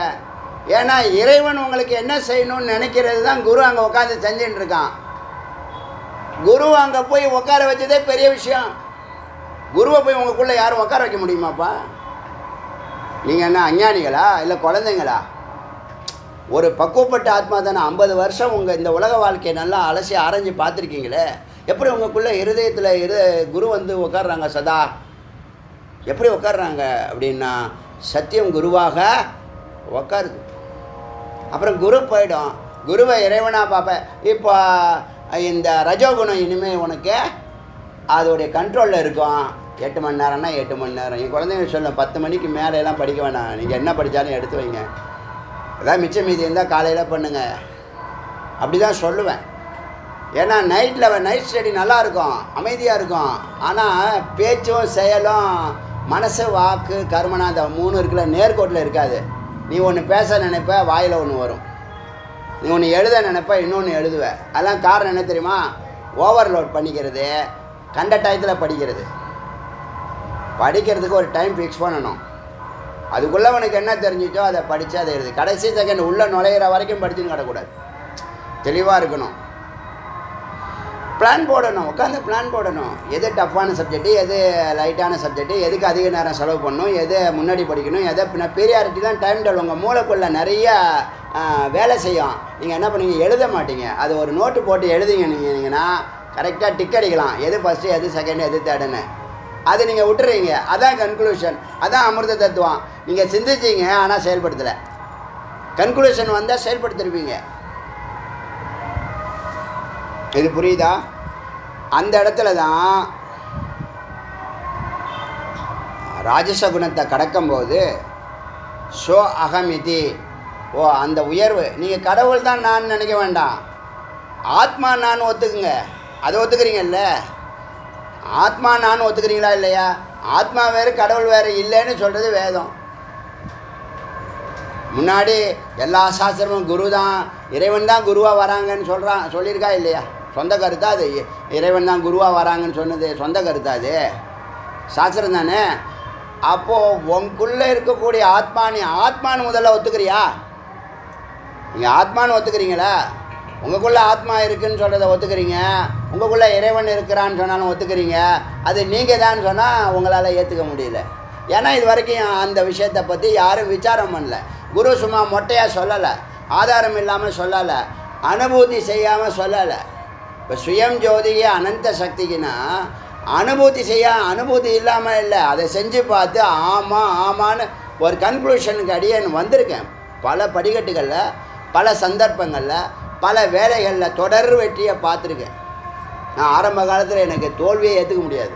ஏன்னா இறைவன் உங்களுக்கு என்ன செய்யணும்னு நினைக்கிறது தான் குரு அங்கே உட்காந்து செஞ்சுட்டு இருக்கான். குரு அங்கே போய் உட்கார வச்சதே பெரிய விஷயம். குருவை போய் உங்களுக்குள்ளே யாரும் உட்கார வைக்க முடியுமாப்பா? நீங்கள் என்ன அஞ்ஞானிகளா, இல்லை குழந்தைங்களா? ஒரு பக்குவப்பட்ட ஆத்மா தானே. 50 வருஷம் உங்கள் இந்த உலக வாழ்க்கையை நல்லா அலசி ஆராய்ஞ்சு பார்த்துருக்கீங்களே. எப்படி உங்களுக்குள்ளே இருதயத்தில் குரு உட்காடுறாங்க சதா? எப்படி உட்காடுறாங்க அப்படின்னா, சத்தியம் குருவாக உட்காருது. அப்புறம் குரு போயிடும். குருவை இறைவனாக பார்ப்பேன். இப்போ இந்த ரஜோகுணம் இனிமேல் உனக்கு அதோடைய கண்ட்ரோலில் இருக்கும். 8 மணி நேரம்னா 8 மணி நேரம். என் குழந்தைங்க சொல்ல 10 மணிக்கு மேலேலாம் படிக்க வேணாம், நீங்கள் என்ன படித்தாலும் எடுத்து வைங்க, அதான் மிச்சம் மீதி இருந்தால் காலையில் பண்ணுங்கள், அப்படி தான் சொல்லுவேன். ஏன்னா நைட் ஸ்டடி நல்லாயிருக்கும், அமைதியாக இருக்கும். ஆனால் பேச்சும் செயலும், மனசு வாக்கு கர்மனா, அந்த 3 இருக்குல்ல, நேர்கோட்டில் இருக்காது. நீ ஒன்று பேச நினைப்ப, வாயில் ஒன்று வரும். நீ ஒன்று எழுத நினைப்ப, இன்னொன்று எழுதுவேன். அதெல்லாம் காரணம் என்ன தெரியுமா? ஓவர்லோட் பண்ணிக்கிறது, கண்ட டயத்தில் படிக்கிறது. படிக்கிறதுக்கு ஒரு டைம் ஃபிக்ஸ் பண்ணணும். அதுக்குள்ளே உனக்கு என்ன தெரிஞ்சிச்சோ அதை படித்து அதை எழுது. கடைசி செகண்ட் உள்ளே நுழையிற வரைக்கும் படிச்சுன்னு கிடக்கூடாது. தெளிவாக இருக்கணும். பிளான் போடணும், உட்காந்து பிளான் போடணும். எது டஃப்பான சப்ஜெக்ட்டு, எது லைட்டான சப்ஜெக்ட்டு, எதுக்கு அதிக நேரம் செலவு பண்ணணும், எது முன்னாடி படிக்கணும், எதை ப்ரியாரிட்டிலாம் டைம் டேபிள் உங்கள் மூளைக்குள்ளே நிறைய வேலை செய்யும். நீங்கள் என்ன பண்ணுவீங்க? எழுத மாட்டீங்க. அது ஒரு நோட்டு போட்டு எழுதிங்கன்னா கரெக்டாக டிக் அடிக்கலாம். எது ஃபஸ்ட்டு, எது செகண்டு, எது தேர்டுன்னு. அதை நீங்கள் விட்டுறீங்க. அதான் கன்க்ளூஷன், அதான் அமிர்த தத்துவம். நீங்கள் சிந்திச்சிங்க ஆனால் செயல்படுத்தலை. கன்க்ளூஷன் வந்தால் செயல்படுத்திருப்பீங்க. இது புரியுதா? அந்த இடத்துல தான் ராஜச குணத்தை கடக்கும்போது ஸோ அகமிதி, ஓ அந்த உயர்வு. நீங்கள் கடவுள் தான் நான் நினைக்க வேண்டாம், ஆத்மா நான் ஒத்துக்குங்க. அதை ஒத்துக்கிறீங்கல்ல, ஆத்மா நான் ஒத்துக்கிறீங்களா இல்லையா? ஆத்மா வேறு கடவுள் வேறு இல்லைன்னு சொல்கிறது வேதம். முன்னாடி எல்லா சாஸ்திரமும் குரு தான், இறைவன் தான் குருவாக வராங்கன்னு சொல்லியிருக்கா இல்லையா? சொந்த கருத்தா அது? இறைவன் தான் குருவாக வராங்கன்னு சொன்னது சொந்த கருத்தா? அது சாஸ்திரம் தானே. அப்போது உங்களுக்குள்ளே இருக்கக்கூடிய ஆத்மா, நீ ஆத்மானு முதல்ல ஒத்துக்கிறியா? நீங்கள் ஆத்மானு ஒத்துக்கிறீங்களா? உங்களுக்குள்ளே ஆத்மா இருக்குதுன்னு சொல்கிறத ஒத்துக்கிறீங்க, உங்களுக்குள்ளே இறைவன் இருக்கிறான்னு சொன்னாலும் ஒத்துக்கிறீங்க. அது நீங்கள் தான் சொன்னால் உங்களால் ஏற்றுக்க முடியல. ஏன்னா இது வரைக்கும் அந்த விஷயத்தை பற்றி யாரும் விசாரம் பண்ணல. குரு சும்மா மொட்டையாக சொல்லலை, ஆதாரம் இல்லாமல் சொல்லலை, அனுபூதி செய்யாமல் சொல்லலை. இப்போ சுயம் ஜோதிய அனந்த சக்திக்குன்னா அனுபூதி அனுபூதி இல்லாமல் இல்லை, அதை செஞ்சு பார்த்து ஆமாம் ஆமான்னு ஒரு கன்க்ளூஷனுக்கு அடியேன் வந்திருக்கேன். பல படிக்கட்டுகளில், பல சந்தர்ப்பங்களில், பல வேலைகளில் தொடர் வெற்றியை பார்த்துருக்கேன். நான் ஆரம்ப காலத்தில் எனக்கு தோல்வியை ஏற்றுக்க முடியாது,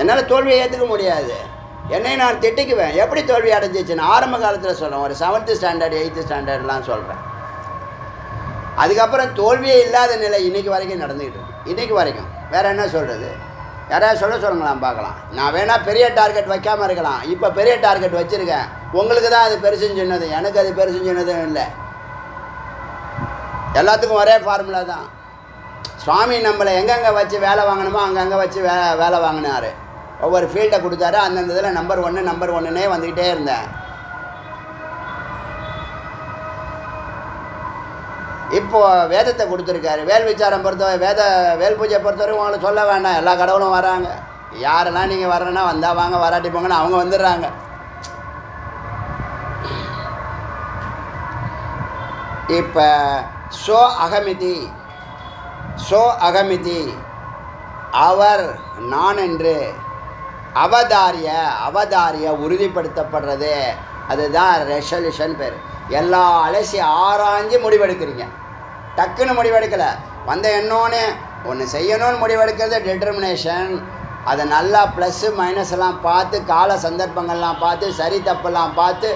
என்னால் தோல்வியை ஏற்றுக்க முடியாது. என்னை நான் திட்டிக்குவேன். எப்படி தோல்வி அடைஞ்சிச்சுன்னு ஆரம்ப காலத்தில் சொல்கிறேன், ஒரு 7th ஸ்டாண்டர்ட் 8th ஸ்டாண்டர்ட்லாம் சொல்கிறேன். அதுக்கப்புறம் தோல்வியே இல்லாத நிலை இன்றைக்கி வரைக்கும் நடந்துக்கிட்டு இருக்கு. இன்றைக்கி வரைக்கும் வேறு என்ன சொல்கிறது? யாராவது சொல்லுங்களாம் பார்க்கலாம். நான் வேணால் பெரிய டார்கெட் வைக்காமல் இருக்கலாம், இப்போ பெரிய டார்கெட் வச்சுருக்கேன். உங்களுக்கு தான் அது பெருசுன்னு சொன்னது, எனக்கு அது பெருசுன்னு சொன்னதும் இல்லை. எல்லாத்துக்கும் ஒரே ஃபார்முலா தான். சுவாமி நம்மளை எங்கெங்கே வச்சு வேலை வாங்கணுமோ அங்கங்கே வச்சு வேலை வாங்கினார். ஒவ்வொரு ஃபீல்டை கொடுத்தாரு. அந்தந்த இதில் நம்பர் 1 வந்துக்கிட்டே இருந்தேன். இப்போது வேதத்தை கொடுத்துருக்காரு. வேல் விசாரம் பொறுத்தவரை, வேல் பூஜை பொறுத்தவரை உங்களுக்கு சொல்ல வேண்டாம், எல்லா கடவுளும் வராங்க. யாரெல்லாம் நீங்கள் வரணுன்னா வந்தால் வாங்க, வராட்டி போங்கன்னு அவங்க வந்துடுறாங்க. இப்போ ஸோ அகமிதி அவர் நான் என்று அவதாரிய உறுதிப்படுத்தப்படுறது, அதுதான் ரெசல்யூஷன் பேர். எல்லா அலசி ஆராய்ஞ்சு முடிவெடுக்கிறீங்க. டக்குன்னு முடிவெடுக்கலை, வந்த என்னோன்னு ஒன்று செய்யணும்னு முடிவெடுக்கிறது டிட்டர்மினேஷன். அதை நல்லா ப்ளஸ்ஸு மைனஸ்லாம் பார்த்து, கால சந்தர்ப்பங்கள்லாம் பார்த்து, சரி தப்பெல்லாம் பார்த்து,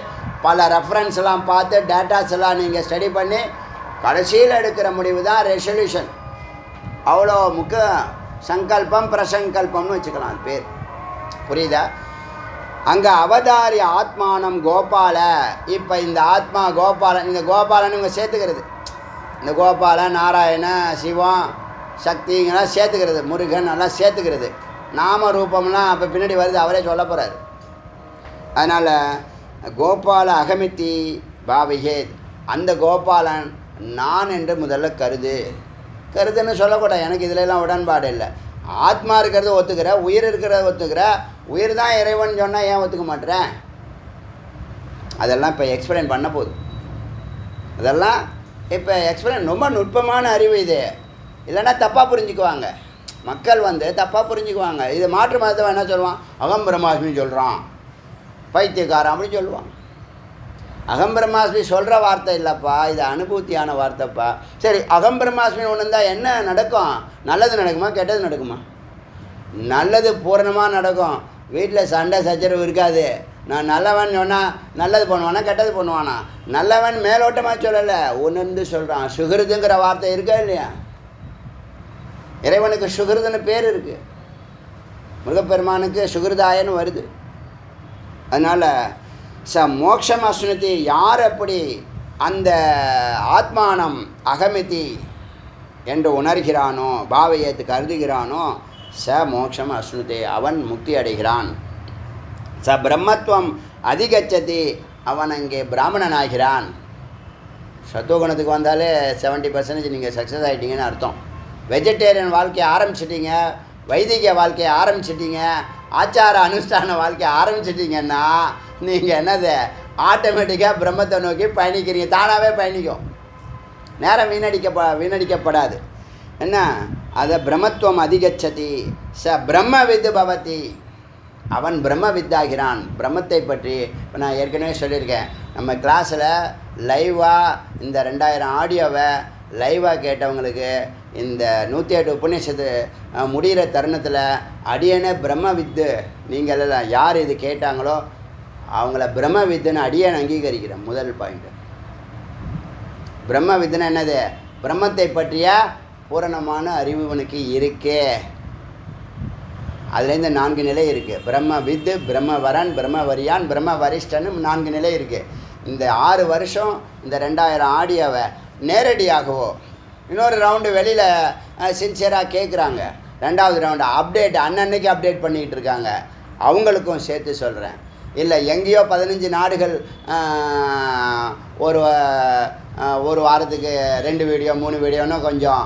பல ரெஃபரன்ஸ்லாம் பார்த்து, டேட்டாஸ் எல்லாம் நீங்கள் ஸ்டடி பண்ணி கடைசியில் எடுக்கிற முடிவு தான் ரெசல்யூஷன். அவ்வளோ முக்கியம். சங்கல்பம் பிரசங்கல்பம்னு வச்சுக்கலாம் அது பேர். புரியுதா? அங்கே அவதாரி ஆத்மானம் கோபால. இப்போ இந்த ஆத்மா கோபாலன், இந்த கோபாலன் இவங்க சேர்த்துக்கிறது. இந்த கோபாலன், நாராயண, சிவம், சக்திங்கெல்லாம் சேர்த்துக்கிறது, முருகன் எல்லாம் சேர்த்துக்கிறது. நாம ரூபம்லாம் அப்போ பின்னாடி வருது, அவரே சொல்ல போகிறார். அதனால் கோபால அகமித்தி பாவிகேத், அந்த கோபாலன் நான் என்று முதல்ல கருதுன்னு சொல்லக்கூடாது. எனக்கு இதிலெல்லாம் உடன்பாடு இல்லை. ஆத்மா இருக்கிறத ஒத்துக்கிற, உயிர் இருக்கிறத ஒத்துக்கிற, உயிர் தான் இறைவன் சொன்னால் ஏன் ஒத்துக்க மாட்டேறேன்? அதெல்லாம் இப்போ எக்ஸ்பிளைன் பண்ண போகுது. அதெல்லாம் இப்போ எக்ஸ்பிளைன், ரொம்ப நுட்பமான அறிவு இது. இல்லைன்னா தப்பாக புரிஞ்சுக்குவாங்க மக்கள், தப்பாக புரிஞ்சுக்குவாங்க. இது மாற்று மதத்தை என்ன சொல்லுவான்? அகம் பிரம்மாஸ்மி சொல்கிறான், பைத்தியக்காரன் அப்படின்னு சொல்லுவான். அகம் பிரம்மாஸ்மி சொல்கிற வார்த்தை இல்லைப்பா, இது அனுபூத்தியான வார்த்தைப்பா. சரி, அகம் பிரம்மாஸ்மி ஒன்று இருந்தால் என்ன நடக்கும்? நல்லது நடக்குமா, கெட்டது நடக்குமா? நல்லது பூரணமாக நடக்கும். வீட்டில் சண்டை சச்சரவு இருக்காது. நான் நல்லவன் சொன்னால் நல்லது பண்ணுவானா கெட்டது பண்ணுவானா? நல்லவன் மேலோட்டமாக சொல்லலை, உணர்ந்து சொல்கிறான். சுகிருதுங்கிற வார்த்தை இருக்கா இல்லையா? இறைவனுக்கு சுகிருதுன்னு பேர் இருக்குது. முருகப்பெருமானுக்கு சுகிருதாயன்னு வருது. அதனால் மோக்ஷம் அஸ்னுதி, யார் அப்படி அந்த ஆத்மானம் அகமிதி என்று உணர்கிறானோ, பாவையத்து கருதுகிறானோ, மோக்ஷம் அஸ்னுதி, அவன் முக்தி அடைகிறான். பிரம்மத்துவம் அதிகச்சதி, அவன் அங்கே பிராமணனாகிறான். சத்துவகுணத்துக்கு வந்தாலே 70% நீங்கள் சக்ஸஸ் ஆகிட்டீங்கன்னு அர்த்தம். வெஜிடேரியன் வாழ்க்கையை ஆரம்பிச்சிட்டிங்க, வைதிக வாழ்க்கையை ஆரம்பிச்சிட்டிங்க, ஆச்சார அனுஷ்டான வாழ்க்கையை ஆரம்பிச்சிட்டிங்கன்னா நீங்கள் என்னது ஆட்டோமேட்டிக்காக பிரம்மத்தை நோக்கி பயணிக்கிறீங்க. தானாகவே பயணிக்கும். நேரம் வீணடிக்கப்படாது. என்ன அதை பிரம்மத்துவம் அதிகச்சதி ச பிரம்மவித் பவதி, அவன் பிரம்மவித்தாகிறான். பிரம்மத்தை பற்றி இப்போ நான் ஏற்கனவே சொல்லியிருக்கேன், நம்ம கிளாஸில் லைவாக இந்த 2000 ஆடியோவை லைவாக கேட்டவங்களுக்கு இந்த 108 உபநிஷத்து முடிகிற தருணத்தில் அடியனே பிரம்மவித்து, நீங்கள் எல்லாம் யார் இது கேட்டாங்களோ அவங்கள பிரம்மவித்துன்னு அடியன் அங்கீகரிக்கிறேன். முதல் பாயிண்ட்டு பிரம்மவித்துன்னு என்னது? பிரம்மத்தை பற்றிய பூரணமான அறிவு இவனுக்கு இருக்கே. அதுலேருந்து 4 நிலை இருக்குது. பிரம்மவித்து, பிரம்மவரன், பிரம்மவரியான், பிரம்ம வரிஷ்டன்னு 4 நிலை இருக்குது. இந்த 6 வருஷம் இந்த 2000 ஆடியோவை நேரடியாகவோ இன்னொரு ரவுண்டு வெளியில் சின்சியராக கேட்குறாங்க, 2வது ரவுண்டு அப்டேட் அன்னன்னைக்கு அப்டேட் பண்ணிக்கிட்டு இருக்காங்க, அவங்களுக்கும் சேர்த்து சொல்கிறேன். இல்லை எங்கேயோ 15 நாடுகள் ஒரு வாரத்துக்கு 2 வீடியோ 3 வீடியோன்னு கொஞ்சம்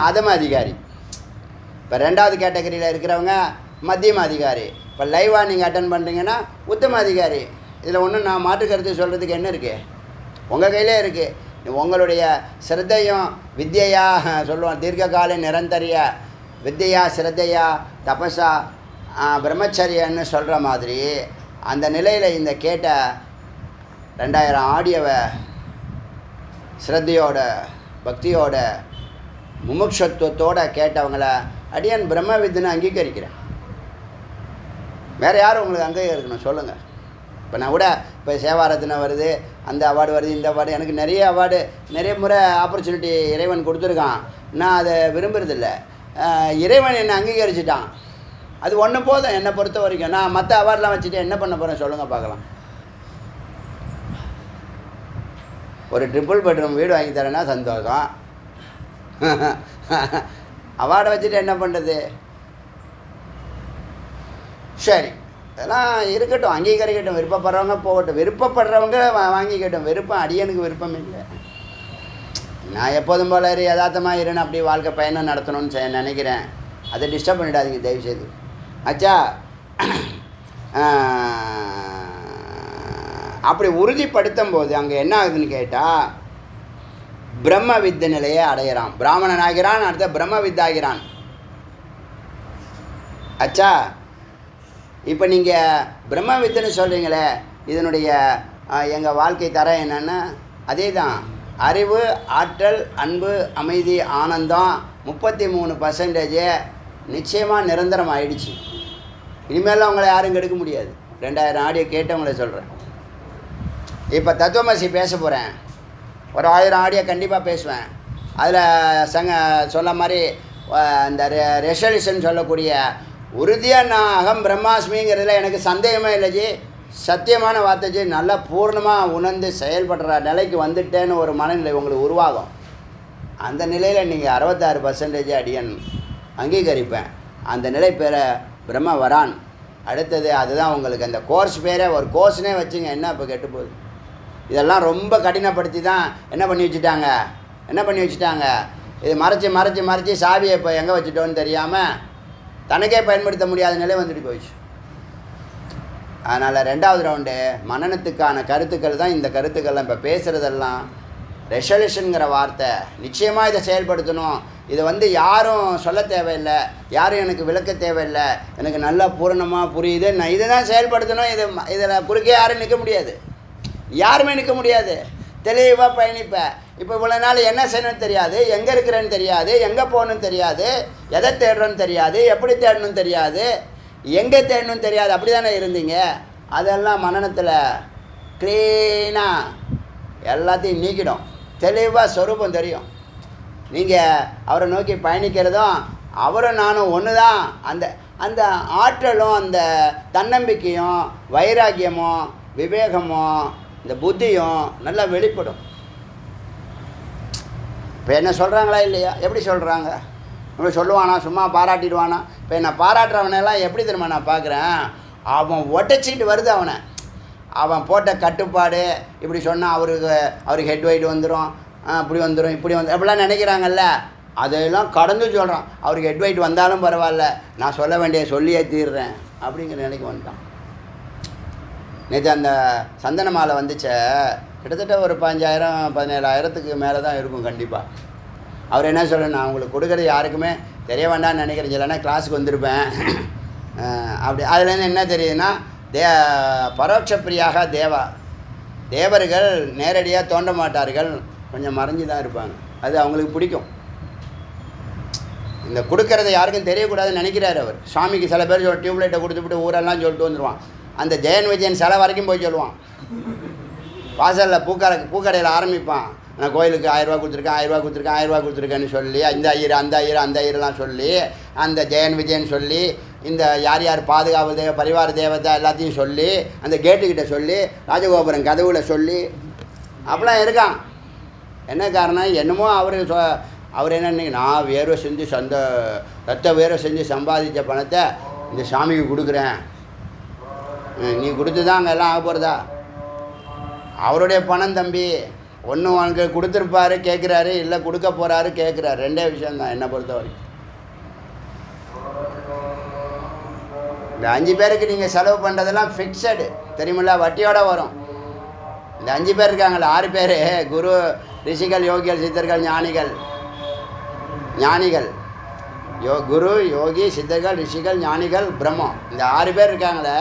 அதம அதிகாரி. இப்போ 2வது கேட்டகரியில் இருக்கிறவங்க மத்தியம அதிகாரி. இப்போ லைவாக நீங்கள் அட்டன் பண்ணுறீங்கன்னா உத்தம அதிகாரி. இதில் ஒன்றும் நான் மாற்று கருத்து சொல்கிறதுக்கு என்ன இருக்குது? உங்கள் கையிலே இருக்குது. உங்களுடைய சிரத்தையும் வித்யா சொல்லுவோம், தீர்க்ககால நிரந்தரிய வித்யா சிரத்தையா தபஸா பிரம்மச்சரியன்னு சொல்கிற மாதிரி அந்த நிலையில் இந்த கேட்ட 2000 ஆடியோவை ஸ்ரத்தையோட பக்தியோட முமுட்சத்துவத்தோடு கேட்டவங்கள அடியன் பிரம்மவித்துன்னு அங்கீகரிக்கிறேன். வேறு யாரும் உங்களுக்கு அங்கீகரிக்கணும் சொல்லுங்கள். இப்போ நான் கூட இப்போ சேவாரத்தின வருது, அந்த அவார்டு வருது, இந்த அவார்டு, எனக்கு நிறைய அவார்டு நிறைய முறை ஆப்பர்ச்சுனிட்டி இறைவன் கொடுத்துருக்கான். நான் அதை விரும்புறதில்ல. இறைவன் என்னை அங்கீகரிச்சிட்டான், அது ஒன்று போதும் என்னை பொறுத்த வரைக்கும். நான் மற்ற அவார்டெலாம் வச்சுட்டு என்ன பண்ண போகிறேன் சொல்லுங்கள் பார்க்கலாம். ஒரு ட்ரிபிள் பெட்ரூம் வீடு வாங்கி தரேன்னா சந்தோஷம், அவார்டை வச்சுட்டு என்ன பண்ணுறது? சரி, இதெல்லாம் இருக்கட்டும், அங்கீகரிக்கட்டும், விருப்பப்படுறவங்க போகட்டும், விருப்பப்படுறவங்க வாங்கிக்கட்டும். விருப்பம் அடியனுக்கு விருப்பம் இல்லை. நான் எப்போதும் போல யதார்த்தமாக இருன்னு அப்படி வாழ்க்கை பயணம் நடத்தணும்னு நினைக்கிறேன். அதை டிஸ்டர்ப் பண்ணிடாதீங்க தயவுசெய்து. ஆச்சா, அப்படி உறுதிப்படுத்தும் போது அங்கே என்ன ஆகுதுன்னு கேட்டால் பிரம்ம வித்த நிலையை அடையிறான். பிராமணன் ஆகிறான், அடுத்த பிரம்ம வித்தாகிறான். ஆச்சா, இப்போ நீங்கள் பிரம்ம வித்துன்னு சொல்கிறீங்களே, இதனுடைய எங்கள் வாழ்க்கை தரம் என்னென்னா அதே தான். அறிவு, ஆற்றல், அன்பு, அமைதி, ஆனந்தம் 33% நிச்சயமாக நிரந்தரம் ஆயிடுச்சு. இனிமேல் அவங்கள யாரும் கெடுக்க முடியாது. 2000 ஆடியோ கேட்டவங்கள சொல்கிறேன். இப்போ தத்துவமசி பேச போகிறேன். ஒரு 1000 ஆடியோ கண்டிப்பாக பேசுவேன். அதில் சொல்ல மாதிரி இந்த ரெசல்யூஷன் சொல்லக்கூடிய உறுதியாக நான் அகம் பிரம்மாஸ்மிங்கிறதுல எனக்கு சந்தேகமே இல்லைஜி, சத்தியமான வார்த்தைஜி. நல்லா பூர்ணமாக உணர்ந்து செயல்படுற நிலைக்கு வந்துட்டேன்னு ஒரு மனநிலை உங்களுக்கு உருவாகும். அந்த நிலையில் நீங்கள் 66% அடியன் அங்கீகரிப்பேன். அந்த நிலை பேர பிரம்ம வரான். அடுத்தது அதுதான் உங்களுக்கு அந்த கோர்ஸ் பேரே ஒரு கோர்ஸ்னே வச்சுங்க. என்ன இப்போ கெட்டு போகுது? இதெல்லாம் ரொம்ப கடினப்படுத்தி தான் என்ன பண்ணி வச்சுட்டாங்க. இது மறைச்சி சாவியை இப்போ எங்கே வச்சுட்டோன்னு தெரியாமல் தனக்கே பயன்படுத்த முடியாத நிலை வந்துட்டு போயிடுச்சு. அதனால் 2வது ரவுண்டு மனனத்துக்கான கருத்துக்கள் தான் இந்த கருத்துக்கள்லாம். இப்போ பேசுகிறதெல்லாம் ரெசல்யூஷனுங்கிற வார்த்தை. நிச்சயமாக இதை செயல்படுத்தணும். இதை யாரும் சொல்ல தேவையில்லை, யாரும் எனக்கு விளக்க தேவையில்லை, எனக்கு நல்லா பூரணமாக புரியுது, நான் இதை தான் செயல்படுத்தணும். இதில் குறுக்கே யாரும் நிற்க முடியாது, யாருமே நிற்க முடியாது. தெளிவாக பயணிப்பேன். இப்போ இவ்வளோ நாள் என்ன செய்யணும்னு தெரியாது, எங்கே இருக்கிறேன்னு தெரியாது, எங்கே போகணுன்னு தெரியாது, எதை தேடணும்னு தெரியாது, எப்படி தேடணும்னு தெரியாது, எங்கே தேடணும்னு தெரியாது. அப்படி தானே இருந்தீங்க. அதெல்லாம் மனநத்தில் க்ளீனாக எல்லாத்தையும் நீக்கிடும். தெளிவாக சொரூபம் தெரியும். நீங்கள் அவரை நோக்கி பயணிக்கிறதும் அவரும் நானும் ஒன்று தான். அந்த ஆற்றலும் அந்த தன்னம்பிக்கையும் வைராக்கியமும் விவேகமும் இந்த புத்தியும் நல்லா வெளிப்படும். இப்போ என்ன சொல்கிறாங்களா இல்லையா? எப்படி சொல்கிறாங்க? நம்ம சொல்லுவானா, சும்மா பாராட்டிடுவானா? இப்போ என்ன பாராட்டுறவனெல்லாம் எப்படி தெரியுமா நான் பார்க்குறேன்? அவன் ஒட்டச்சிக்கிட்டு வருது. அவன் போட்ட கட்டுப்பாடு இப்படி சொன்னால் அவருக்கு ஹெட் வெயிட் வந்துடும், அப்படி வந்துடும், இப்படி அப்படிலாம் நினைக்கிறாங்கல்ல. அதையெல்லாம் கடந்து சொல்கிறான். அவருக்கு ஹெட் வெயிட் வந்தாலும் பரவாயில்ல, நான் சொல்ல வேண்டிய சொல்லியே தீர்றேன் அப்படிங்கிற நிலைக்கு வந்துட்டான். நேற்று அந்த சந்தன மாலை வந்துச்ச, கிட்டத்தட்ட ஒரு 5000 17,000க்கு மேலே தான் இருக்கும் கண்டிப்பாக. அவர் என்ன சொல்லணும், நான் உங்களுக்கு கொடுக்குறது யாருக்குமே தெரிய வேண்டாம்னு நினைக்கிறேன், இல்லைன்னா கிளாஸுக்கு வந்திருப்பேன். அப்படி அதுலேருந்து என்ன தெரியுதுன்னா, பரோட்ச பிரியாக தேவர்கள் நேரடியாக தோன்ற மாட்டார்கள், கொஞ்சம் மறைஞ்சு தான் இருப்பாங்க. அது அவங்களுக்கு பிடிக்கும். இந்த கொடுக்கறத யாருக்கும் தெரியக்கூடாதுன்னு நினைக்கிறார் அவர். சுவாமிக்கு சில பேர் டியூப்லைட்டை கொடுத்துவிட்டு ஊரெல்லாம் சொல்லிட்டு வந்துடுவான். அந்த ஜெயன் விஜயன் சிலை வரைக்கும் போய் சொல்லுவான். வாசலில் பூக்கடையில் ஆரம்பிப்பான், நான் கோயிலுக்கு 1000 ரூபா கொடுத்துருக்கேன், 1000 ரூபா கொடுத்துருக்கேன், 1000 ரூபா கொடுத்துருக்கேன்னு சொல்லி அந்த ஐயர்லாம் சொல்லி, அந்த ஜெயன் விஜயன் சொல்லி, இந்த யார் யார் பாதுகாப்பு பரிவார தேவதை எல்லாத்தையும் சொல்லி, அந்த கேட்டுக்கிட்ட சொல்லி, ராஜகோபுரம் கதவுல சொல்லி அப்படிலாம் இருக்கான். என்ன காரணம், என்னமோ அவர் என்ன, நான் வேர்வை செஞ்சு ரத்த வேர்வை செஞ்சு சம்பாதித்த பணத்தை இந்த சாமிக்கு கொடுக்குறேன், நீ கொடுத்து தான் அங்கே எல்லாம் ஆக போகிறதா? அவருடைய பணம் தம்பி. ஒன்று உனக்கு கொடுத்துருப்பாரு கேட்குறாரு, இல்லை கொடுக்க போகிறாரு கேட்குறாரு, ரெண்டே விஷயந்தான் என்னை பொறுத்த வரைக்கும். இந்த 5 பேருக்கு நீங்கள் செலவு பண்ணுறதெல்லாம் ஃபிக்ஸடு தெரியுமில்ல, வட்டியோடு வரும். இந்த 5 பேர் இருக்காங்களே, 6 பேர், குரு, ரிஷிகள், யோகிகள், சித்தர்கள், ஞானிகள் குரு, யோகி, சித்தர்கள், ரிஷிகள், ஞானிகள், பிரம்மம். இந்த 6 பேர் இருக்காங்களே,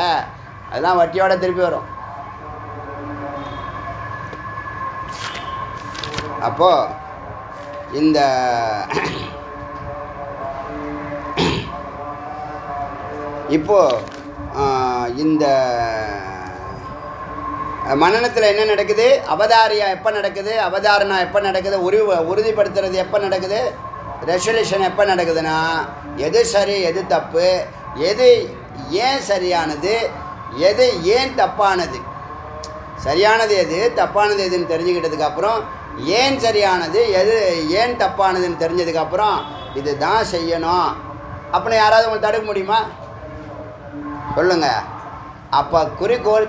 அதெல்லாம் வட்டியோட திருப்பி வரும். அப்போது இந்த இந்த மனனத்தில் என்ன நடக்குது, அவதாரியா எப்போ நடக்குது, அவதாரணா எப்போ நடக்குது, உறுதிப்படுத்துறது எப்போ நடக்குது, ரெசல்யூஷன் எப்போ நடக்குதுன்னா, எது சரி எது தப்பு, எது ஏன் சரியானது, எது ஏன் தப்பானது, சரியானது எது தப்பானது எதுன்னு தெரிஞ்சுக்கிட்டதுக்கப்புறம், ஏன் சரியானது எது ஏன் தப்பானதுன்னு தெரிஞ்சதுக்கப்புறம் இது தான் செய்யணும் அப்படின்னு யாராவது உங்களுக்கு தடுக்க முடியுமா சொல்லுங்கள். அப்போ குறிக்கோள்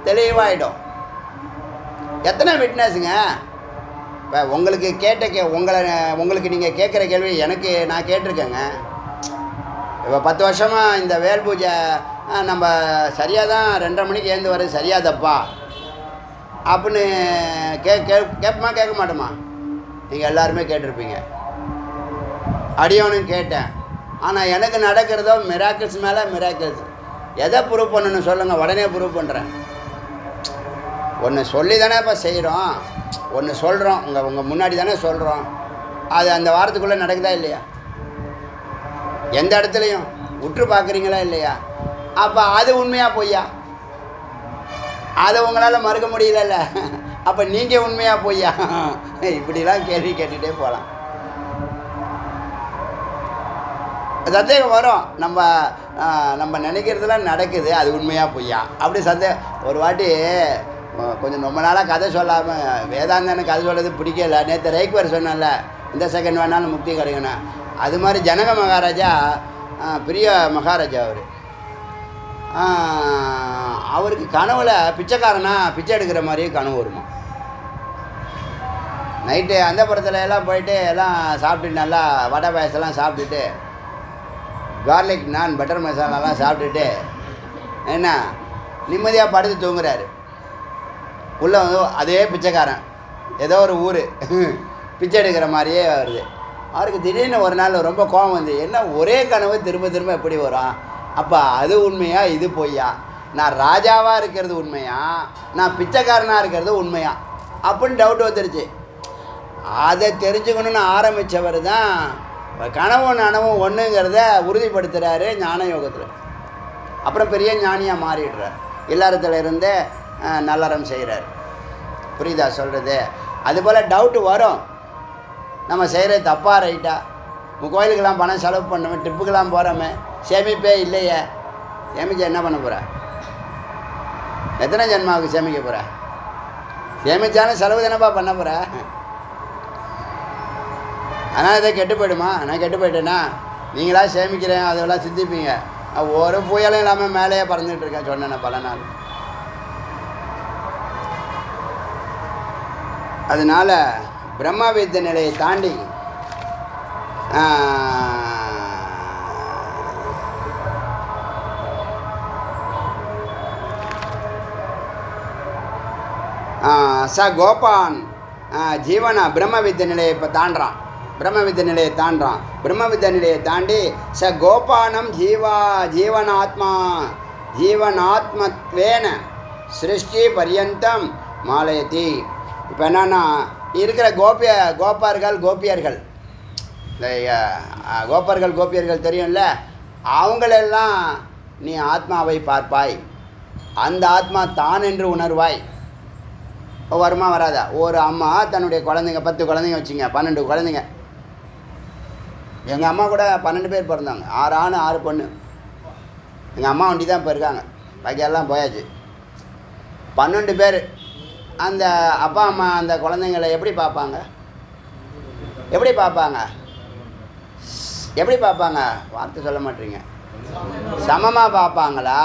தெளிவாயிடும். எத்தனை விட்னஸுங்க இப்போ உங்களுக்கு உங்களுக்கு நீங்கள் கேட்குற கேள்வி எனக்கு நான் கேட்டிருக்கேங்க. இப்போ 10 வருஷமாக இந்த வேல் பூஜை நம்ம சரியாக தான் 2:30 மணிக்கு எழுந்து வர்றது சரியாக தப்பா அப்படின்னு கேட்போமா கேட்க மாட்டோமா? நீங்கள் எல்லாருமே கேட்டிருப்பீங்க. அடியவனும் கேட்டேன். ஆனால் எனக்கு நடக்கிறதோ மிராக்கிள்ஸ் மேலே மிராக்கிள்ஸ். எதை ப்ரூவ் பண்ணணும்னு சொல்லுங்கள், உடனே ப்ரூவ் பண்ணுறேன். ஒன்று சொல்லி தானே இப்போ செய்கிறோம், ஒன்று சொல்கிறோம், உங்கள் முன்னாடி தானே சொல்கிறோம். அது அந்த வாரத்துக்குள்ளே நடக்குதா இல்லையா? எந்த இடத்துலையும் உற்று பார்க்குறீங்களா இல்லையா? அப்போ அது உண்மையாக பொய்யா? அதை உங்களால் மறுக்க முடியலல்ல. அப்போ நீங்கள் உண்மையாக பொய்யா? இப்படிலாம் கேள்வி கேட்டுகிட்டே போகலாம். சந்தேகம் வரும். நம்ம நினைக்கிறதுலாம் நடக்குது, அது உண்மையாக பொய்யா அப்படி ஒரு வாட்டி கொஞ்சம் ரொம்ப நாளாக கதை சொல்லாமல் வேதாந்தன்னு கதை சொல்கிறது பிடிக்கல. நேற்று ரைக்வர் சொன்னல, இந்த செகண்ட் வேணாலும் முக்தி கிடைக்கணும். அது மாதிரி ஜனக மகாராஜா, பெரிய மகாராஜா அவருக்கு கனவுல பிச்சைக்காரனா பிச்சை எடுக்கிற மாதிரியே கனவு வருமா. நைட்டு அந்த படத்தில் எல்லாம் போயிட்டு எல்லாம் சாப்பிட்டுட்டு நல்லா வடை பாயசெல்லாம் சாப்பிட்டுட்டு, கார்லிக் நான் பட்டர் மசாலாலாம் சாப்பிட்டுட்டு என்ன நிம்மதியாக படுத்து தூங்குறாரு. உள்ளே வந்து அதே பிச்சைக்காரன் ஏதோ ஒரு ஊர் பிச்சை எடுக்கிற மாதிரியே வருது. அவருக்கு திடீர்னு ஒரு நாள் ரொம்ப கோபம் வந்து, என்ன ஒரே கனவு திரும்ப திரும்ப எப்படி வரும்? அப்போ அது உண்மையா இது பொய்யா? நான் ராஜாவாக இருக்கிறது உண்மையா, நான் பிச்சைக்காரனாக இருக்கிறது உண்மையா அப்படின்னு டவுட் வந்துருச்சு. அதை தெரிஞ்சுக்கணுன்னு ஆரம்பித்தவர் தான் கனவும் நனவும் ஒன்றுங்கிறத உறுதிப்படுத்துகிறாரு ஞான யோகத்தில். அப்புறம் பெரிய ஞானியாக மாறிடுறார். இல்லறத்தில் இருந்தே நல்லறம் செய்கிறார். புரியுதா சொல்கிறது? அதுபோல் டவுட்டு வரும், நம்ம செய்கிறது தப்பா ரைட்டா? கோயிலுக்கெல்லாம் பணம் செலவு பண்ணோமே, ட்ரிப்புக்கெல்லாம் போகிறோமே, சேமிப்பே இல்லையே. சேமிக்க என்ன பண்ண போகிற? எத்தனை ஜென்மாவுக்கு சேமிக்க போகிற? சேமித்தாலும் செலவு தானப்பா பண்ண போகிற. ஆனால் இதை கெட்டு போய்டுமா? நான் கெட்டு போய்ட்டேன்னா நீங்களா சேமிக்கிறேன் அதெல்லாம் சிந்திப்பீங்க. ஒரு புயலும் இல்லாமல் மேலேயே பறந்துகிட்டு இருக்கேன் சொன்னேன் பல நாள். அதனால் பிரம்மவித்த நிலையை தாண்டி கோபான் ஜீவனா பிரம்மவித்த நிலையை இப்போ தாண்டுறான். பிரம்ம வித்த நிலையை தாண்டான். பிரம்ம வித்த நிலையை தாண்டி கோபானம் ஜீவனாத்மத்வேன சிருஷ்டி பரியந்தம் மாலயதி. இப்போ என்னன்னா இருக்கிற கோபியர்கள் இந்த கோபியர்கள் தெரியும்ல, அவங்களெல்லாம் நீ ஆத்மாவை பார்ப்பாய், அந்த ஆத்மா தான் என்று உணர்வாய். வருமா வராதா? ஒரு அம்மா தன்னுடைய குழந்தைங்க 10 குழந்தைங்க வச்சுங்க, 12 குழந்தைங்க. எங்கள் அம்மா கூட 12 பேர் பிறந்தாங்க, 6 ஆண் 6 பொண்ணு. எங்கள் அம்மா வண்டி தான் இப்போ இருக்காங்க, பாக்கி எல்லாம் போயாச்சு. 12 பேர். அந்த அப்பா அம்மா அந்த குழந்தைங்களை எப்படி பார்ப்பாங்க? எப்படி பார்ப்பாங்க? வார்த்தை சொல்ல மாட்டீங்க. சமமாக பார்ப்பாங்களா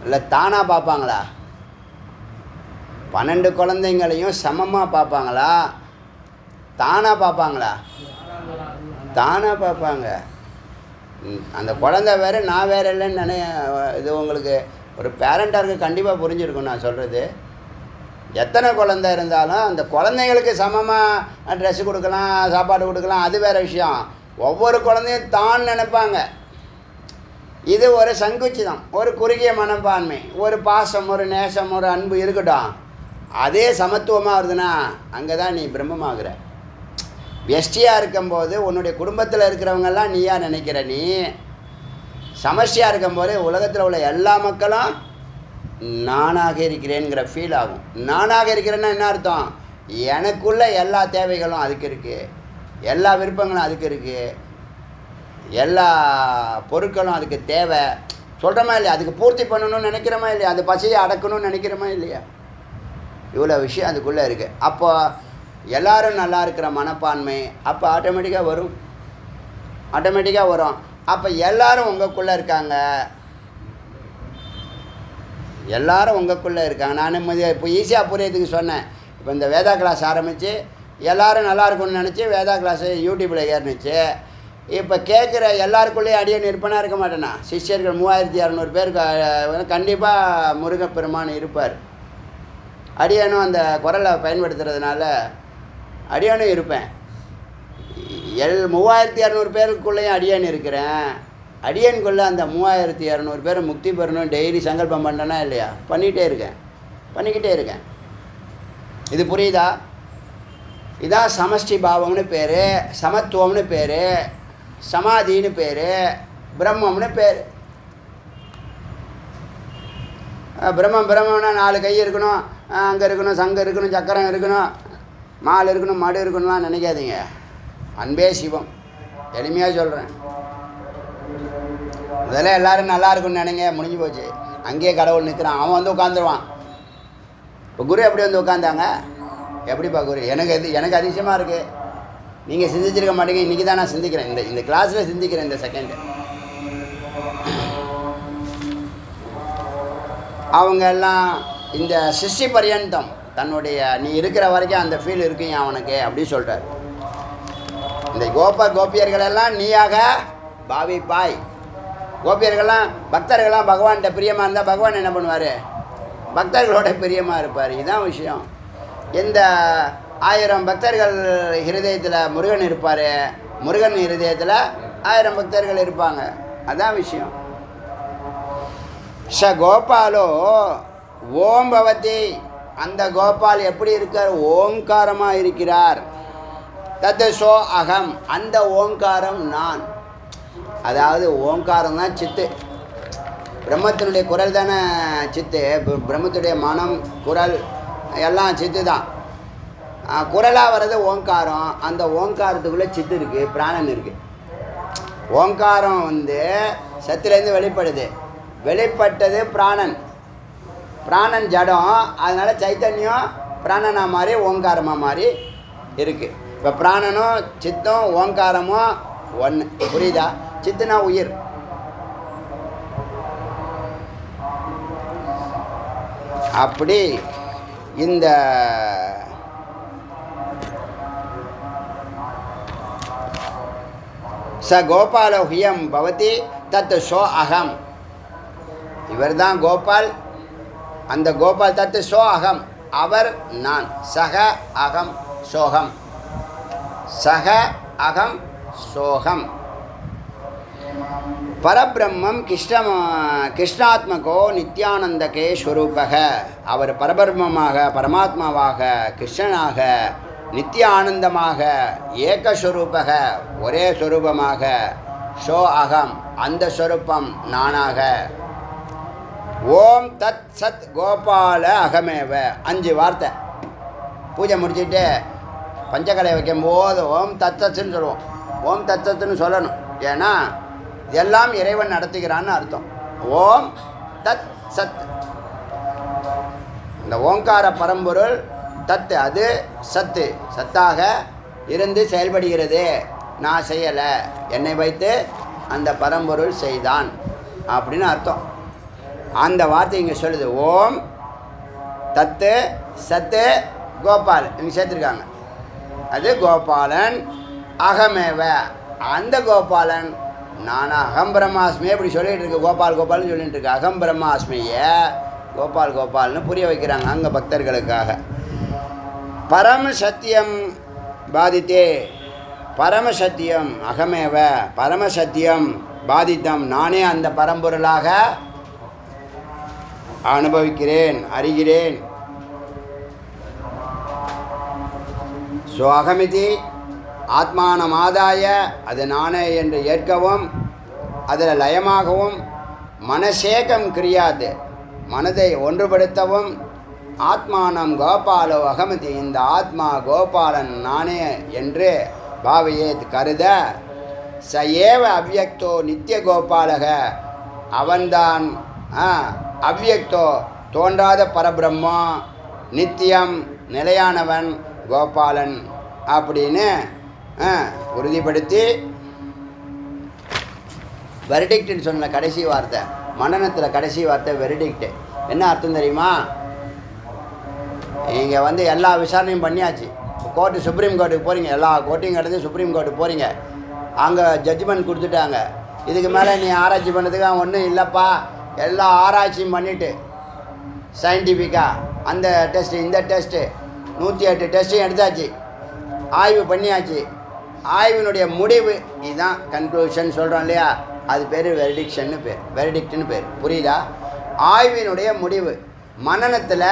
இல்லை தானாக பார்ப்பாங்களா? 12 குழந்தைங்களையும் சமமாக பார்ப்பாங்களா தானாக பார்ப்பாங்களா? தானாக பார்ப்பாங்க. அந்த குழந்தை வேறு நான் வேறு இல்லைன்னு இது உங்களுக்கு ஒரு பேரண்டாக இருக்க கண்டிப்பாக புரிஞ்சிருக்கும் நான் சொல்கிறது. எத்தனை குழந்தை இருந்தாலும் அந்த குழந்தைங்களுக்கு சமமாக ட்ரெஸ்ஸு கொடுக்கலாம், சாப்பாடு கொடுக்கலாம், அது வேறு விஷயம். ஒவ்வொரு குழந்தையும் தான் நினைப்பாங்க. இது ஒரு சங்குச்சிதம், ஒரு குறுகிய மனப்பான்மை, ஒரு பாசம், ஒரு நேசம், ஒரு அன்பு இருக்கட்டும். அதே சமத்துவமாக வருதுன்னா அங்கே தான் நீ பிரம்மமாகிற. வெஷ்டியாக இருக்கும்போது உன்னுடைய குடும்பத்தில் இருக்கிறவங்கெல்லாம் நீயா நினைக்கிற. நீ சமஷ்டியாக இருக்கும்போது உலகத்தில் உள்ள எல்லா மக்களும் நானாக இருக்கிறேங்கிற ஃபீல் ஆகும். நானாக இருக்கிறேன்னா என்ன அர்த்தம்? எனக்குள்ள எல்லா தேவைகளும் அதுக்கு இருக்குது, எல்லா விருப்பங்களும் அதுக்கு இருக்குது, எல்லா பொருட்களும் அதுக்கு தேவை. சொல்கிறோமா இல்லையா? அதுக்கு பூர்த்தி பண்ணணும்னு நினைக்கிறோமா இல்லையா? அந்த பசியை அடக்கணும்னு நினைக்கிறோமா இல்லையா? இவ்வளோ விஷயம் அதுக்குள்ளே இருக்குது. அப்போ எல்லோரும் நல்லா இருக்கிற மனப்பான்மை அப்போ ஆட்டோமேட்டிக்காக வரும். அப்போ எல்லோரும் உங்களுக்குள்ளே இருக்காங்க, நான் இப்போ ஈஸியாக புரியறதுக்கு சொன்னேன். இப்போ இந்த வேதா கிளாஸ் ஆரம்பித்து எல்லோரும் நல்லா இருக்கும்னு நினச்சி வேதா கிளாஸு யூடியூப்பில் ஏறினுச்சு. இப்போ கேட்குற எல்லாருக்குள்ளேயும் அடியன் இருப்பேனா இருக்க மாட்டேனா? சிஷ்யர்கள் 3600 பேருக்கு கண்டிப்பாக முருகப்பெருமான் இருப்பார். அடியனும் அந்த குரலை பயன்படுத்துறதுனால அடியனும் இருப்பேன். 3200 பேருக்குள்ளேயும் அடியன் இருக்கிறேன். அடியனுக்குள்ளே அந்த 3200 பேர் முக்தி பெறணும் டெய்லி சங்கல்பம் பண்ணேன்னா இல்லையா? பண்ணிக்கிட்டே இருக்கேன். இது புரியுதா? இதான் சமஷ்டி பாவம்னு பேர், சமத்துவம்னு பேர், சமாதின்னு பேர், பிரம்மம்னு பேர். பிரம்மம்னா 4 கை இருக்கணும், அங்கே இருக்கணும், சங்கம் இருக்கணும், சக்கரம் இருக்கணும், மால் இருக்கணும், மடு இருக்கணும்லாம் நினைக்காதீங்க. அன்பே சிவம். எளிமையாக சொல்கிறேன். அதெல்லாம் எல்லோரும் நல்லா இருக்குன்னு நினைங்க, முடிஞ்சு போச்சு. அங்கேயே கடவுள் நிற்கிறான், அவன் வந்து உட்காந்துருவான். இப்போ குரு எப்படி வந்து உட்காந்தாங்க? எப்படிப்பா குரு? எனக்கு அதிசயமாக இருக்குது. நீங்கள் சிந்திச்சிருக்க மாட்டீங்க. இன்றைக்கி தான் நான் சிந்திக்கிறேன், இந்த கிளாஸில் சிந்திக்கிறேன். இந்த செகண்டு அவங்க எல்லாம் இந்த சிஷ்டி பரியந்தம் தன்னுடைய நீ இருக்கிற வரைக்கும் அந்த ஃபீல் இருக்குங்க அவனுக்கு அப்படி சொல்கிறார். இந்த கோபியர்களெல்லாம் நீயாக பாவிப்பாய். கோபியர்கள்லாம் பக்தர்கள்லாம் பகவான்கிட்ட பிரியமாக இருந்தால் பகவான் என்ன பண்ணுவார்? பக்தர்களோட பிரியமாக இருப்பார். இதுதான் விஷயம். இந்த 1000 பக்தர்கள் ஹிருதயத்தில் முருகன் இருப்பார், முருகன் ஹிருதயத்தில் 1000 பக்தர்கள் இருப்பாங்க. அதான் விஷயம். கோபாலோ ஓம் பவதி. அந்த கோபால் எப்படி இருக்கார்? ஓங்காரமாக இருக்கிறார். தத் சோ அகம். அந்த ஓங்காரம் நான். அதாவது ஓங்காரம் தான் சித்து. பிரம்மத்தினுடைய குரல் தானே சித்து. பிரம்மத்துடைய மனம், குரல் எல்லாம் சித்து தான். குரலாக வர்றது ஓங்காரம். அந்த ஓங்காரத்துக்குள்ளே சித்து இருக்குது, பிராணன் இருக்குது. ஓங்காரம் சத்துலேருந்து வெளிப்படுது. வெளிப்பட்டது பிராணன். பிராணன் ஜடம், அதனால் சைத்தன்யம் பிராணனாக மாறி ஓங்காரமாக மாறி இருக்குது. இப்போ பிராணனும் சித்தும் ஓங்காரமும் ஒன்று. புரியுதா? சித்துனா உயிர். அப்படி இந்த கோபால ஹுயம் பவதி தத் சோ அகம். இவர் தான் கோபால். அந்த கோபால் தத் சோ அகம். அவர் நான். சக அகம் சோகம். சக அகம் சோகம். பரபிரம்மம் கிருஷ்ணாத்மகோ நித்யானந்தகே ஸ்வரூபக. அவர் பரபிரம்மமாக, பரமாத்மாவாக, கிருஷ்ணனாக, நித்திய ஆனந்தமாக, ஏகஸ்வரூபக, ஒரே ஸ்வரூபமாக, ஷோ அகம், அந்த ஸ்வரூபம் நானாக. ஓம் தத் சத் கோபால அகமேவ. 5 வார்த்தை பூஜை முடிச்சுட்டு பஞ்சகலை வைக்கும்போது ஓம் தத் சத்துன்னு சொல்லுவோம். ஓம் தத் சத்துன்னு சொல்லணும். ஏன்னா எல்லாம் இறைவன் நடத்துகிறான்னு அர்த்தம். ஓம் தத் சத். இந்த ஓங்கார பரம்பொருள் தத்து, அது சத்து, சத்தாக இருந்து செயல்படுகிறது. நான் செய்யலை, என்னை வைத்து அந்த பரம்பொருள் செய்தான் அப்படின்னு அர்த்தம். அந்த வார்த்தை இங்கே சொல்லுது. ஓம் தத்து சத்து கோபால் இங்கே சேர்த்துருக்காங்க. அது கோபாலன். அகமேவ, அந்த கோபாலன் நான். அகம் பிரம்மாஸ்மி இப்படி சொல்லிகிட்டு இருக்கு. கோபால் கோபால்னு சொல்லிகிட்டு இருக்கு. அகம் பிரம்மாஸ்மிய கோபால் கோபால்னு புரிய வைக்கிறாங்க அங்கே பக்தர்களுக்காக. பரம சத்தியம் பாதித்தே. பரமசத்தியம் அகமேவ, பரமசத்தியம் பாதித்தம், நானே அந்த பரம்பொருளாக அனுபவிக்கிறேன், அறிகிறேன். ஸோ அகமிதி ஆத்மானம் ஆதாய, அது நானே என்று ஏற்கவும், அதில் லயமாகவும், மனசேகம் கிரியாது, மனதை ஒன்றுபடுத்தவும், ஆத்மானம் கோபாலோ அகமதி, இந்த ஆத்மா கோபாலன் நானே என்று பாவையேத் கருத, ச ஏவ அவ்யக்தோ நித்திய கோபாலக, அவன்தான் அவ்யக்தோ தோன்றாத பரபிரம்மம், நித்தியம் நிலையானவன் கோபாலன் அப்படின்னு உறுதிப்படுத்தி வெர்டிக்ட்னு சொன்ன கடைசி வார்த்தை, மண்டனத்தில் கடைசி வார்த்தை வெர்டிக்ட். என்ன அர்த்தம் தெரியுமா? நீங்கள் எல்லா விசாரணையும் பண்ணியாச்சு. கோர்ட்டு, சுப்ரீம் கோர்ட்டுக்கு போகிறீங்க, எல்லா கோர்ட்டையும் கடந்து சுப்ரீம் கோர்ட்டுக்கு போகிறீங்க. அங்கே ஜட்ஜ்மெண்ட் கொடுத்துட்டாங்க. இதுக்கு மேலே நீ ஆராய்ச்சி பண்ணதுக்கு ஒன்றும் இல்லைப்பா, எல்லா ஆராய்ச்சியும் பண்ணிவிட்டு சயின்டிஃபிக்காக அந்த டெஸ்ட்டு இந்த டெஸ்ட்டு 108 டெஸ்ட்டையும் எடுத்தாச்சு, ஆய்வு பண்ணியாச்சு. ஆய்வினுடைய முடிவு இதுதான் கன்க்ளூஷன் சொல்கிறோம் இல்லையா, அது பேர் வெர்டிக்ஷன்னு பேர், வெர்டிக்ட்னு பேர். புரியுதா? ஆய்வினுடைய முடிவு. மனனத்தில்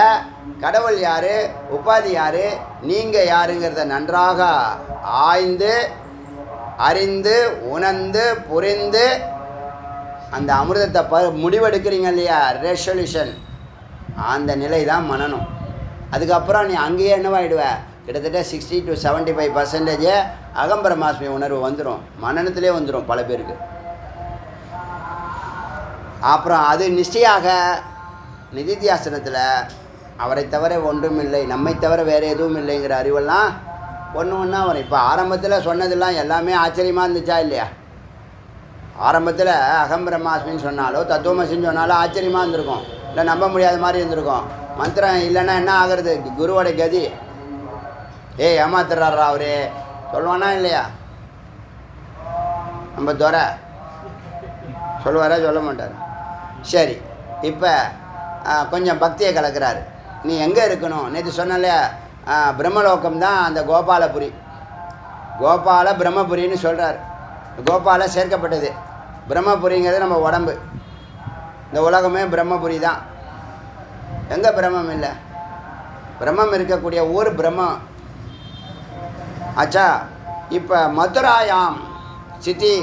கடவுள் யார், உபாதி யார், நீங்கள் யாருங்கிறத நன்றாக ஆய்ந்து அறிந்து உணர்ந்து புரிந்து அந்த அமிர்தத்தை முடிவெடுக்கிறீங்க இல்லையா, ரெசல்யூஷன், அந்த நிலை தான் மனனம். அதுக்கப்புறம் நீ அங்கேயே என்னவாயிடுவ, கிட்டத்தட்ட 60 to 75% அகம்பிரமாஸ்மி உணர்வு வந்துடும், மனனத்திலே வந்துடும் பல பேருக்கு. அப்புறம் அது நிச்சயாக நிதித்தியாசனத்தில் அவரை தவிர ஒன்றும் இல்லை, நம்மை தவிர வேறு எதுவும் இல்லைங்கிற அறிவெல்லாம் ஒன்று ஒன்றா வரும். இப்போ ஆரம்பத்தில் சொன்னதெல்லாம் எல்லாமே ஆச்சரியமாக இருந்துச்சா இல்லையா? ஆரம்பத்தில் அகம் பிரம்மாஸ்மின்னு சொன்னாலோ தத்துவமசின்னு சொன்னாலோ ஆச்சரியமாக இருந்திருக்கும், இல்லை நம்ப முடியாத மாதிரி இருந்திருக்கும். மந்திரம் இல்லைன்னா என்ன ஆகிறது, குருவோட கதி. ஏமாத்துறாரா அவரே சொல்லுவானா இல்லையா? நம்ம துறை சொல்லுவாரா, சொல்ல மாட்டார். சரி, இப்போ கொஞ்சம் பக்தியை கலக்கிறாரு. நீ எங்கே இருக்கணும்? நேற்று சொன்னல பிரம்மலோகம் தான் அந்த கோபாலபுரி, கோபால பிரம்மபுரின்னு சொல்கிறார். கோபால சேர்க்கப்பட்டது, பிரம்மபுரிங்கிறது நம்ம உடம்பு, இந்த உலகமே பிரம்மபுரி தான். எங்கே பிரம்மம் இல்லை? பிரம்மம் இருக்கக்கூடிய ஊர் பிரம்மம் ஆச்சா. இப்போ மதுராயாம் சித்தி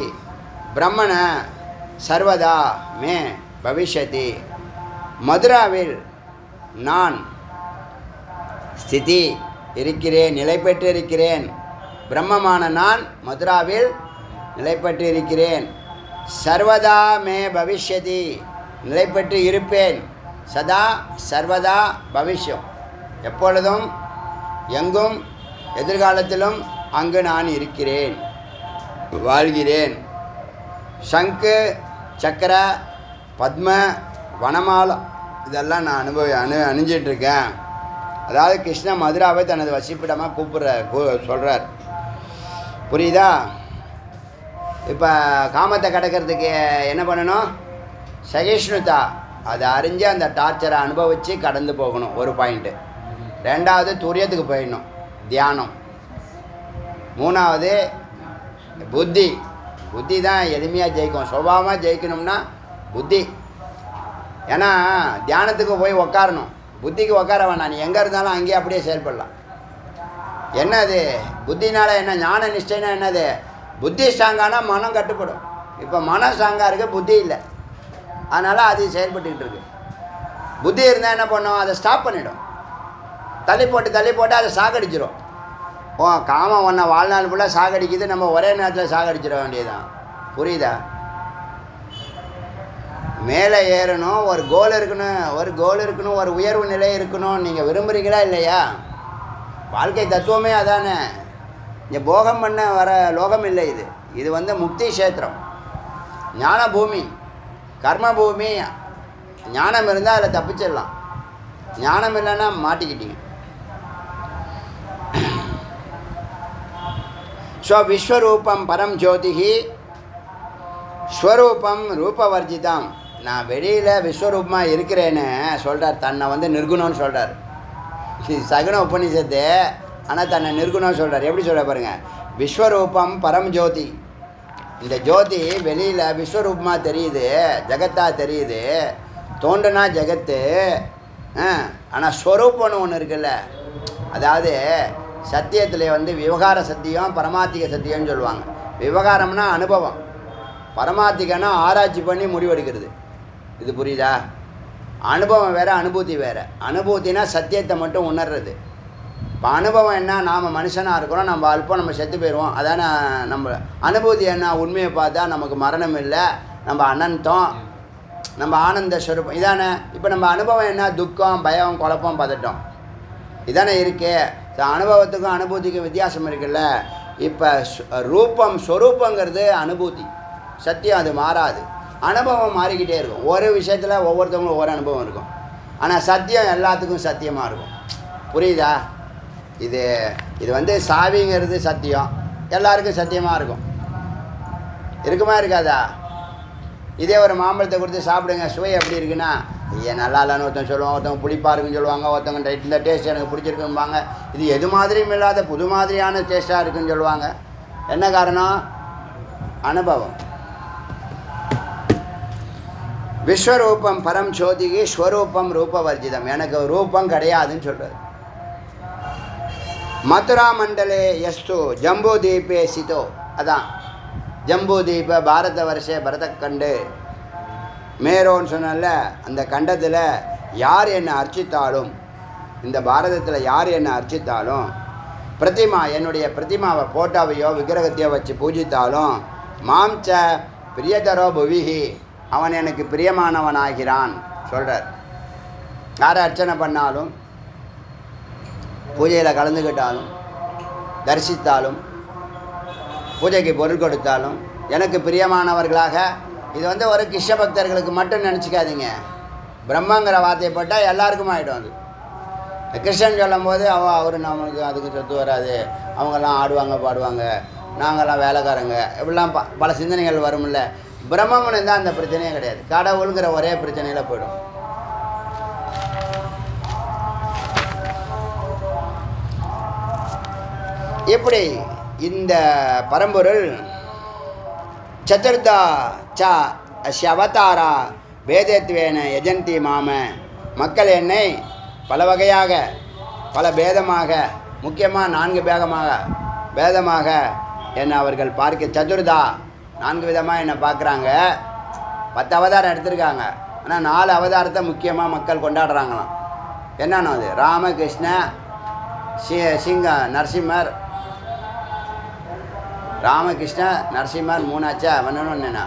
பிரம்மண சர்வதா மே பவிஷ்யதி. மதுராவில் நான் ஸ்திதி இருக்கிறேன், நிலை பெற்று இருக்கிறேன். பிரம்மமான நான் மதுராவில் நிலை பெற்று இருக்கிறேன். சர்வதா மே பவிஷ்யதி, நிலை பெற்று இருப்பேன். சதா சர்வதா பவிஷ்யம், எப்பொழுதும் எங்கும் எதிர்காலத்திலும் அங்கு நான் இருக்கிறேன், வாழ்கிறேன். சங்கு சக்கர பத்ம வனமாலம் இதெல்லாம் நான் அணிஞ்சிட்ருக்கேன். அதாவது கிருஷ்ண மதுராவை தனது வசிப்பிடமாக சொல்கிறார். புரியுதா? இப்போ காமத்தை கடக்கிறதுக்கு என்ன பண்ணணும்? சகிஷ்ணுதா, அதை அறிஞ்சு அந்த டார்ச்சரை அனுபவித்து கடந்து போகணும், ஒரு பாயிண்ட்டு. ரெண்டாவது துரியத்துக்கு போயிடணும், தியானம். மூணாவது புத்தி. புத்தி தான் எளிமையாக ஜெயிக்கும். சுபாவமாக ஜெயிக்கணும்னா புத்தி. ஏன்னா தியானத்துக்கு போய் உக்காரணும், புத்திக்கு உட்கார வேணாம். நீ எங்கே இருந்தாலும் அங்கேயே அப்படியே செயல்படலாம். என்னது புத்தினால் என்ன? ஞான நிஷ்டைனா என்னது? புத்தி ஸ்ட்ராங்கானா மனம் கட்டுப்படும். இப்போ மனம் ஸ்ட்ராங்காக இருக்குது, புத்தி இல்லை. அதனால் அது செயல்பட்டுக்கிட்டு இருக்கு. புத்தி இருந்தால் என்ன பண்ணும்? அதை ஸ்டாப் பண்ணிவிடும். தள்ளி போட்டு அதை சாகடிச்சிடும். காமம் ஒன்றை வாழ்நாள் ஃபுல்லாக சாகடிக்குது, நம்ம ஒரே நேரத்தில் சாகடிச்சிட வேண்டியதுதான். புரியுதா? மேலே ஏறணும், ஒரு கோல் இருக்கணும், ஒரு உயர்வு நிலை இருக்கணும். நீங்கள் விரும்புகிறீங்களா இல்லையா? வாழ்க்கை தத்துவமே அதானே. இங்கே போகம் பண்ண வர லோகம் இல்லை. இது வந்து முக்தி கஷேத்திரம், ஞான பூமி, கர்ம பூமி. ஞானம் இருந்தால் அதில் தப்பிச்சிடலாம். ஞானம் இல்லைன்னா மாட்டிக்கிட்டீங்க. விஸ்வரூபம் பரம் ஜோதிஹி ஸ்வரூபம் ரூபவர்ஜிதம். நான் வெளியில் விஸ்வரூபமாக இருக்கிறேன்னு சொல்கிறார். தன்னை வந்து நிர்குணம்னு சொல்கிறார். சகுன உபநிஷத்து. ஆனால் தன்னை நிர்குணம்னு சொல்கிறார். எப்படி சொல்ல பாருங்கள். விஸ்வரூபம் பரம் ஜோதி. இந்த ஜோதி வெளியில் விஸ்வரூபமாக தெரியுது, ஜகத்தாக தெரியுது. தோன்றுனா ஜகத்து. ஆனால் ஸ்வரூபம்னு ஒன்று இருக்குல்ல. அதாவது சத்தியத்தில் வந்து விவகார சத்தியம், பரமாத்திக சத்தியம்னு சொல்லுவாங்க. விவகாரம்னா அனுபவம், பரமாத்திகன்னா ஆராய்ச்சி பண்ணி முடிவெடுக்கிறது. இது புரியுதா? அனுபவம் வேறு, அனுபூதி வேறு. அனுபூத்தினா சத்தியத்தை மட்டும் உணர்றது. இப்போ அனுபவம் என்ன? நாம் மனுஷனாக இருக்கிறோம், நம்ம அல்பம், நம்ம செத்து போயிடுவோம். அதான நம்ம அனுபூதி. என்ன? உண்மையை பார்த்தா நமக்கு மரணம் இல்லை, நம்ம அனந்தம், நம்ம ஆனந்த ஸ்வரூபம். இதானே. இப்போ நம்ம அனுபவம் என்ன? துக்கம், பயம், குழப்பம், பதட்டம். இதானே இருக்கே. அனுபவத்துக்கும் அனுபூதிக்கும் வித்தியாசம் இருக்குல்ல. இப்போ ரூபம் ஸ்வரூபங்கிறது அனுபூதி, சத்தியம். அது மாறாது. அனுபவம் மாறிக்கிட்டே இருக்கும். ஒரு விஷயத்தில் ஒவ்வொருத்தவங்களும் ஒவ்வொரு அனுபவம் இருக்கும். ஆனால் சத்தியம் எல்லாத்துக்கும் சத்தியமாக இருக்கும். புரியுதா? இது வந்து சாவிங்கிறது சத்தியம், எல்லாருக்கும் சத்தியமாக இருக்கும். இருக்குமா இருக்காதா? இதே ஒரு மாம்பழத்தை கொடுத்து சாப்பிடுங்க, சுவை எப்படி இருக்குன்னா, ஏன் நல்லா இல்லைன்னு ஒருத்தன் சொல்லுவாங்க, ஒருத்தவங்க புளிப்பாக இருக்குன்னு சொல்லுவாங்க, ஒருத்தவங்க இந்த டேஸ்ட் எனக்கு பிடிச்சிருக்கும்பாங்க. இது எது மாதிரியும் இல்லாத புது மாதிரியான டேஸ்ட்டாக இருக்குன்னு சொல்லுவாங்க. என்ன காரணம்? அனுபவம். விஸ்வரூபம் பரம் ஜோதிகி ஸ்வரூபம் ரூபவர்ஜிதம். எனக்கு ரூபம் கிடையாதுன்னு சொல்கிறது. மதுரா மண்டலே எஸ்து ஜம்பு தீபே சிதோ. அதான் ஜம்பு தீப பாரத வருஷே பரதக்கண்டு மேரோன்னு சொன்னால. அந்த கண்டத்தில் யார் என்னை அர்ச்சித்தாலும், இந்த பாரதத்தில் யார் என்னை அர்ச்சித்தாலும், பிரதிமா என்னுடைய பிரதிமாவை போட்டாவையோ விக்கிரகத்தையோ வச்சு பூஜித்தாலும், மாம்ச பிரியதரோ புவிஹி அவன் எனக்கு பிரியமானவனாகிறான் சொல்கிறார். யாரை அர்ச்சனை பண்ணாலும், பூஜையில் கலந்துக்கிட்டாலும், தரிசித்தாலும், பூஜைக்கு பொருள் கொடுத்தாலும் எனக்கு பிரியமானவர்களாக. இது வந்து ஒரு கிருஷ்ண பக்தர்களுக்கு மட்டும் நினச்சிக்காதீங்க. பிரம்மங்கிற வார்த்தையை போட்டால் எல்லாருக்கும் ஆகிடும். அது கிருஷ்ணன் சொல்லும் போது அவர் நம்மளுக்கு அதுக்கு சொத்து வராது, அவங்கெல்லாம் ஆடுவாங்க பாடுவாங்க, நாங்கள்லாம் வேலைக்காரங்க, இப்படிலாம் பல சிந்தனைகள் வரும்ல. பிரம்மம்னு இருந்தால் அந்த பிரச்சனையே கிடையாது. கடவுளுங்கிற ஒரே பிரச்சனையில் போயிடும். எப்படி இந்த பரம்பொருள் சதுர்தா அவதாரா பேதத்வேன யஜந்தி மாம. மக்கள் என்னை பல வகையாக, பல பேதமாக, முக்கியமாக 4 பேதமாக என்னை அவர்கள் பார்க்க. சதுர்தா 4 விதமாக என்னை பார்க்குறாங்க. 10 அவதாரம் எடுத்திருக்காங்க. ஆனால் 4 அவதாரத்தை முக்கியமாக மக்கள் கொண்டாடுறாங்களாம். என்னன்னா அது? ராமகிருஷ்ண சிங்க நரசிம்மர், ராமகிருஷ்ண நரசிம்மர் 3 ஆச்சா? ஒன்று என்னண்ணா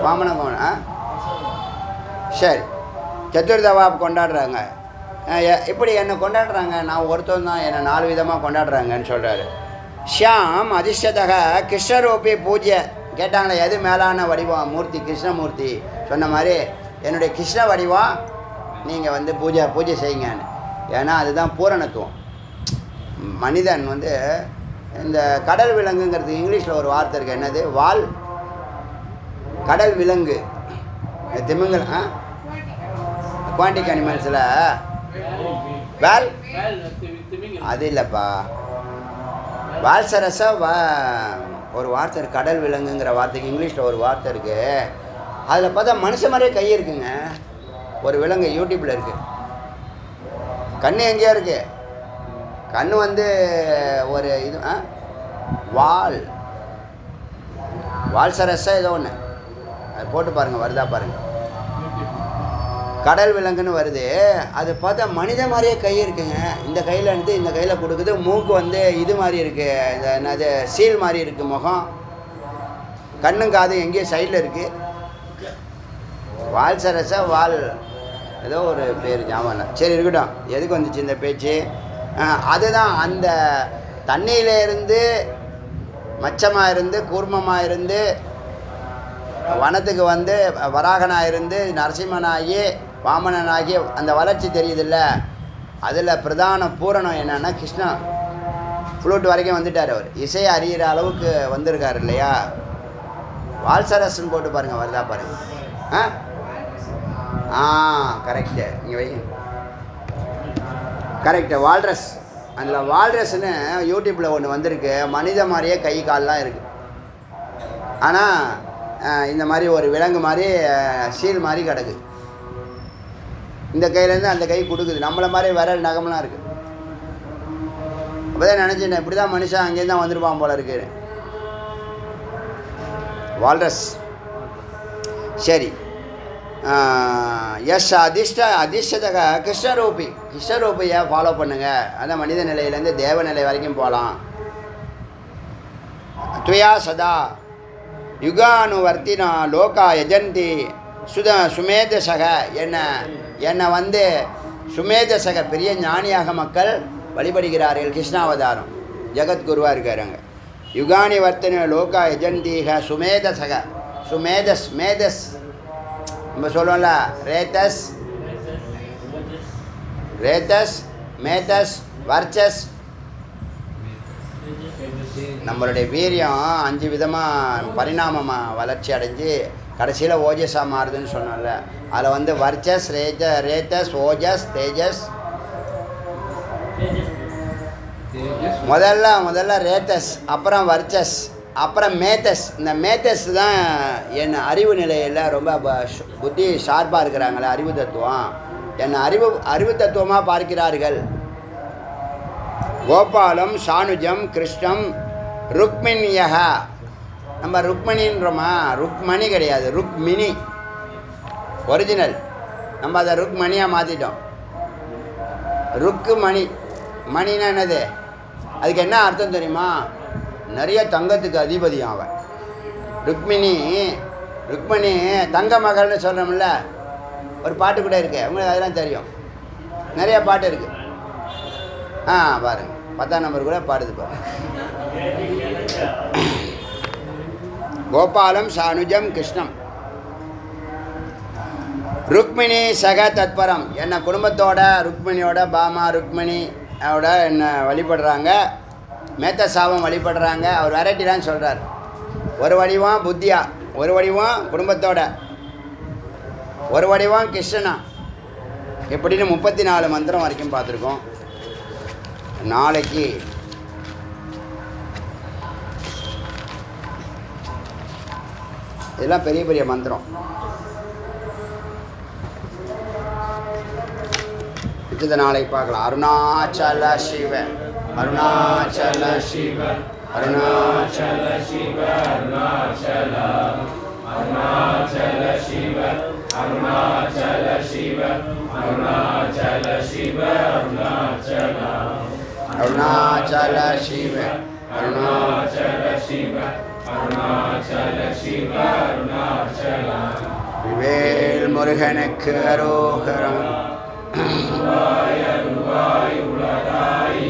வாமன சரி, சதுர்தவா கொண்டாடுறாங்க. இப்படி என்னை கொண்டாடுறாங்க. நான் ஒருத்தன் தான், என்னை 4 விதமாக கொண்டாடுறாங்கன்னு சொல்கிறாரு. ஷியாம் அதிர்ஷ்டதக கிருஷ்ணரூபி பூஜை. கேட்டாங்களே எது மேலான வடிவம்? மூர்த்தி, கிருஷ்ணமூர்த்தி. சொன்ன மாதிரி என்னுடைய கிருஷ்ண வடிவம் நீங்கள் வந்து பூஜை செய்யுங்கன்னு. ஏன்னா அதுதான் பூரணத்துவம். மனிதன் வந்து இந்த கடல் விலங்குங்கிறது இங்கிலீஷில் ஒரு வார்த்தை இருக்குது. என்னது? வால் கடல் விலங்கு. திமிங்கல் குவாண்டிக் அனிமல்ஸில் வேல் வேல் திமிங்கலம். அது இல்லைப்பா. வால்சரஸா ஒரு வார்த்தை இருக்குது, கடல் விலங்குங்கிற வார்த்தைக்கு இங்கிலீஷில் ஒரு வார்த்தை இருக்குது. அதில் பார்த்தா மனுஷன் மாதிரியே கை இருக்குங்க. ஒரு விலங்கு யூடியூப்பில் இருக்குது. கண்ணு எங்கேயோ இருக்குது. கண்ணு வந்து ஒரு இது வால்சரஸா ஏதோ ஒன்று, அது போட்டு பாருங்கள், வருதா பாருங்கள். கடல் விலங்குன்னு வருது. அது பார்த்தா மனித மாதிரியே கை இருக்குங்க. இந்த கையில் இருந்து இந்த கையில் கொடுக்குது. மூக்கு வந்து இது மாதிரி இருக்குது, இந்த என்னது சீல் மாதிரி இருக்குது முகம். கண்ணும் காதும் எங்கேயோ சைடில் இருக்குது. வால்சரஸா ஏதோ ஒரு பேர் ஞாபகம் இல்லை. சரி இருக்கட்டும், எதுக்கு வந்துச்சு இந்த பேச்சு? அதுதான் அந்த தண்ணியிலேருந்து மச்சமாக இருந்து கூர்மமாக இருந்து வனத்துக்கு வந்து வராகனாக இருந்து நரசிம்மனாகி வாமனனாகி அந்த வளர்ச்சி தெரியுதில்ல. அதில் பிரதான பூரணம் என்னென்னா கிருஷ்ணா ஃப்ளூட் வரைக்கும் வந்துட்டார். அவர் இசையை அறிகிற அளவுக்கு வந்திருக்கார் இல்லையா. வால்சரஸ்ன்னு போட்டு பாருங்கள், வருதா பாருங்கள். கரெக்டு, இங்கே வை, கரெக்டு. வால்ரஸ், அதில் வால்ரஸ்ன்னு யூடியூப்பில் ஒன்று வந்திருக்கு. மனித மாதிரியே கை கால்லாம் இருக்குது. ஆனால் இந்த மாதிரி ஒரு விலங்கு மாதிரி சீல் மாதிரி கிடக்கு. இந்த கையிலேருந்து அந்த கை கொடுக்குது. நம்மளை மாதிரி விரல் நகமெலாம் இருக்குது. அப்போ தான் நினச்சிட்டேன், இப்படி தான் மனுஷன் அங்கேருந்து தான் வந்திருப்பான் போல இருக்கு. வால்ரஸ். சரி, எஸ் அதிர்ஷ்டதக கிருஷ்ணரூபியை ஃபாலோ பண்ணுங்கள். அந்த மனித நிலையிலேருந்து தேவ நிலை வரைக்கும் போகலாம். துவயா சதா யுகானுவர்த்தினா லோகா யஜந்தி சுமேதசக. என்னை வந்து சுமேதசக பெரிய ஞானியாக மக்கள் வழிபடுகிறார்கள். கிருஷ்ணாவதாரம் ஜெகத்குருவாக இருக்காருங்க. யுகானி வர்த்தன லோகா யஜந்தீக சுமேதசக. மேதஸ் நம்ம சொல்லுவோம்ல, ரேத்தஸ் மேதஸ் வர்ச்சஸ். நம்மளுடைய வீரியம் 5 விதமாக பரிணாமமாக வளர்ச்சி அடைஞ்சு கடைசியில் ஓஜஸாக மாறுதுன்னு சொன்னோம்ல. அதில் வந்து வர்ச்சஸ், ரேத்தஸ், ஓஜஸ், தேஜஸ். முதல்ல ரேத்தஸ், அப்புறம் வர்ச்சஸ், அப்புறம் மேத்தஸ். இந்த மேத்தஸ் தான் என் அறிவு நிலையில் ரொம்ப புத்தி ஷார்ப்பாக இருக்கிறாங்களே, அறிவு தத்துவம். என்னை அறிவு தத்துவமாக பார்க்கிறார்கள். கோபாலம் சானுஜம் கிருஷ்ணம் ருக்மிணியக. நம்ம ருக்மணின்றோமா? ருக்மணி கிடையாது, ருக்மிணி ஒரிஜினல். நம்ம அதை ருக்மணியாக மாற்றிட்டோம். ருக்கு மணி. மணின்னா என்னது? அதுக்கு என்ன அர்த்தம் தெரியுமா? நிறைய தங்கத்துக்கு அதிபதியும் அவன். ருக்மிணி தங்க மகள்னு சொல்கிறோம்ல, ஒரு பாட்டு கூட இருக்கு, உங்களுக்கு அதெல்லாம் தெரியும். நிறைய பாட்டு இருக்குது. பாருங்க, 10ஆம் நம்பர் கூட பாடுது பாருங்க. கோபாலம் சானுஜம் கிருஷ்ணம் ருக்மிணி சக தத்பரம். என்னை குடும்பத்தோட ருக்மிணியோட ருக்மிணியோட என்னை வழிபடுறாங்க. மேத்தசாவும் வழிபடுறாங்க. அவர் வெரைட்டிலாம் சொல்கிறார். ஒரு வடிவம் புத்தியா, ஒரு வடிவம் குடும்பத்தோட, ஒரு வடிவம் கிருஷ்ணனா. எப்படின்னு 34 மந்திரம் வரைக்கும் பார்த்துருக்கோம். நாளைக்கு இதெல்லாம் பெரிய பெரிய மந்திரம். இது நாளைக்கு பார்க்கலாம். அருணாச்சல சிவ அருணாச்சல சிவ அருணாச்சல சிவ அருணாச்சல அருணாச்சல சிவ அருணாச்சல சிவ அருணாச்சல சிவ அருணாச்சல அருணாச்சல சிவ அருணாச்சல சிவ அருணாச்சல சிவ அருணாச்சல. வேல் முருகனுக்கு அரோகரம். உலகாய் உலகாய்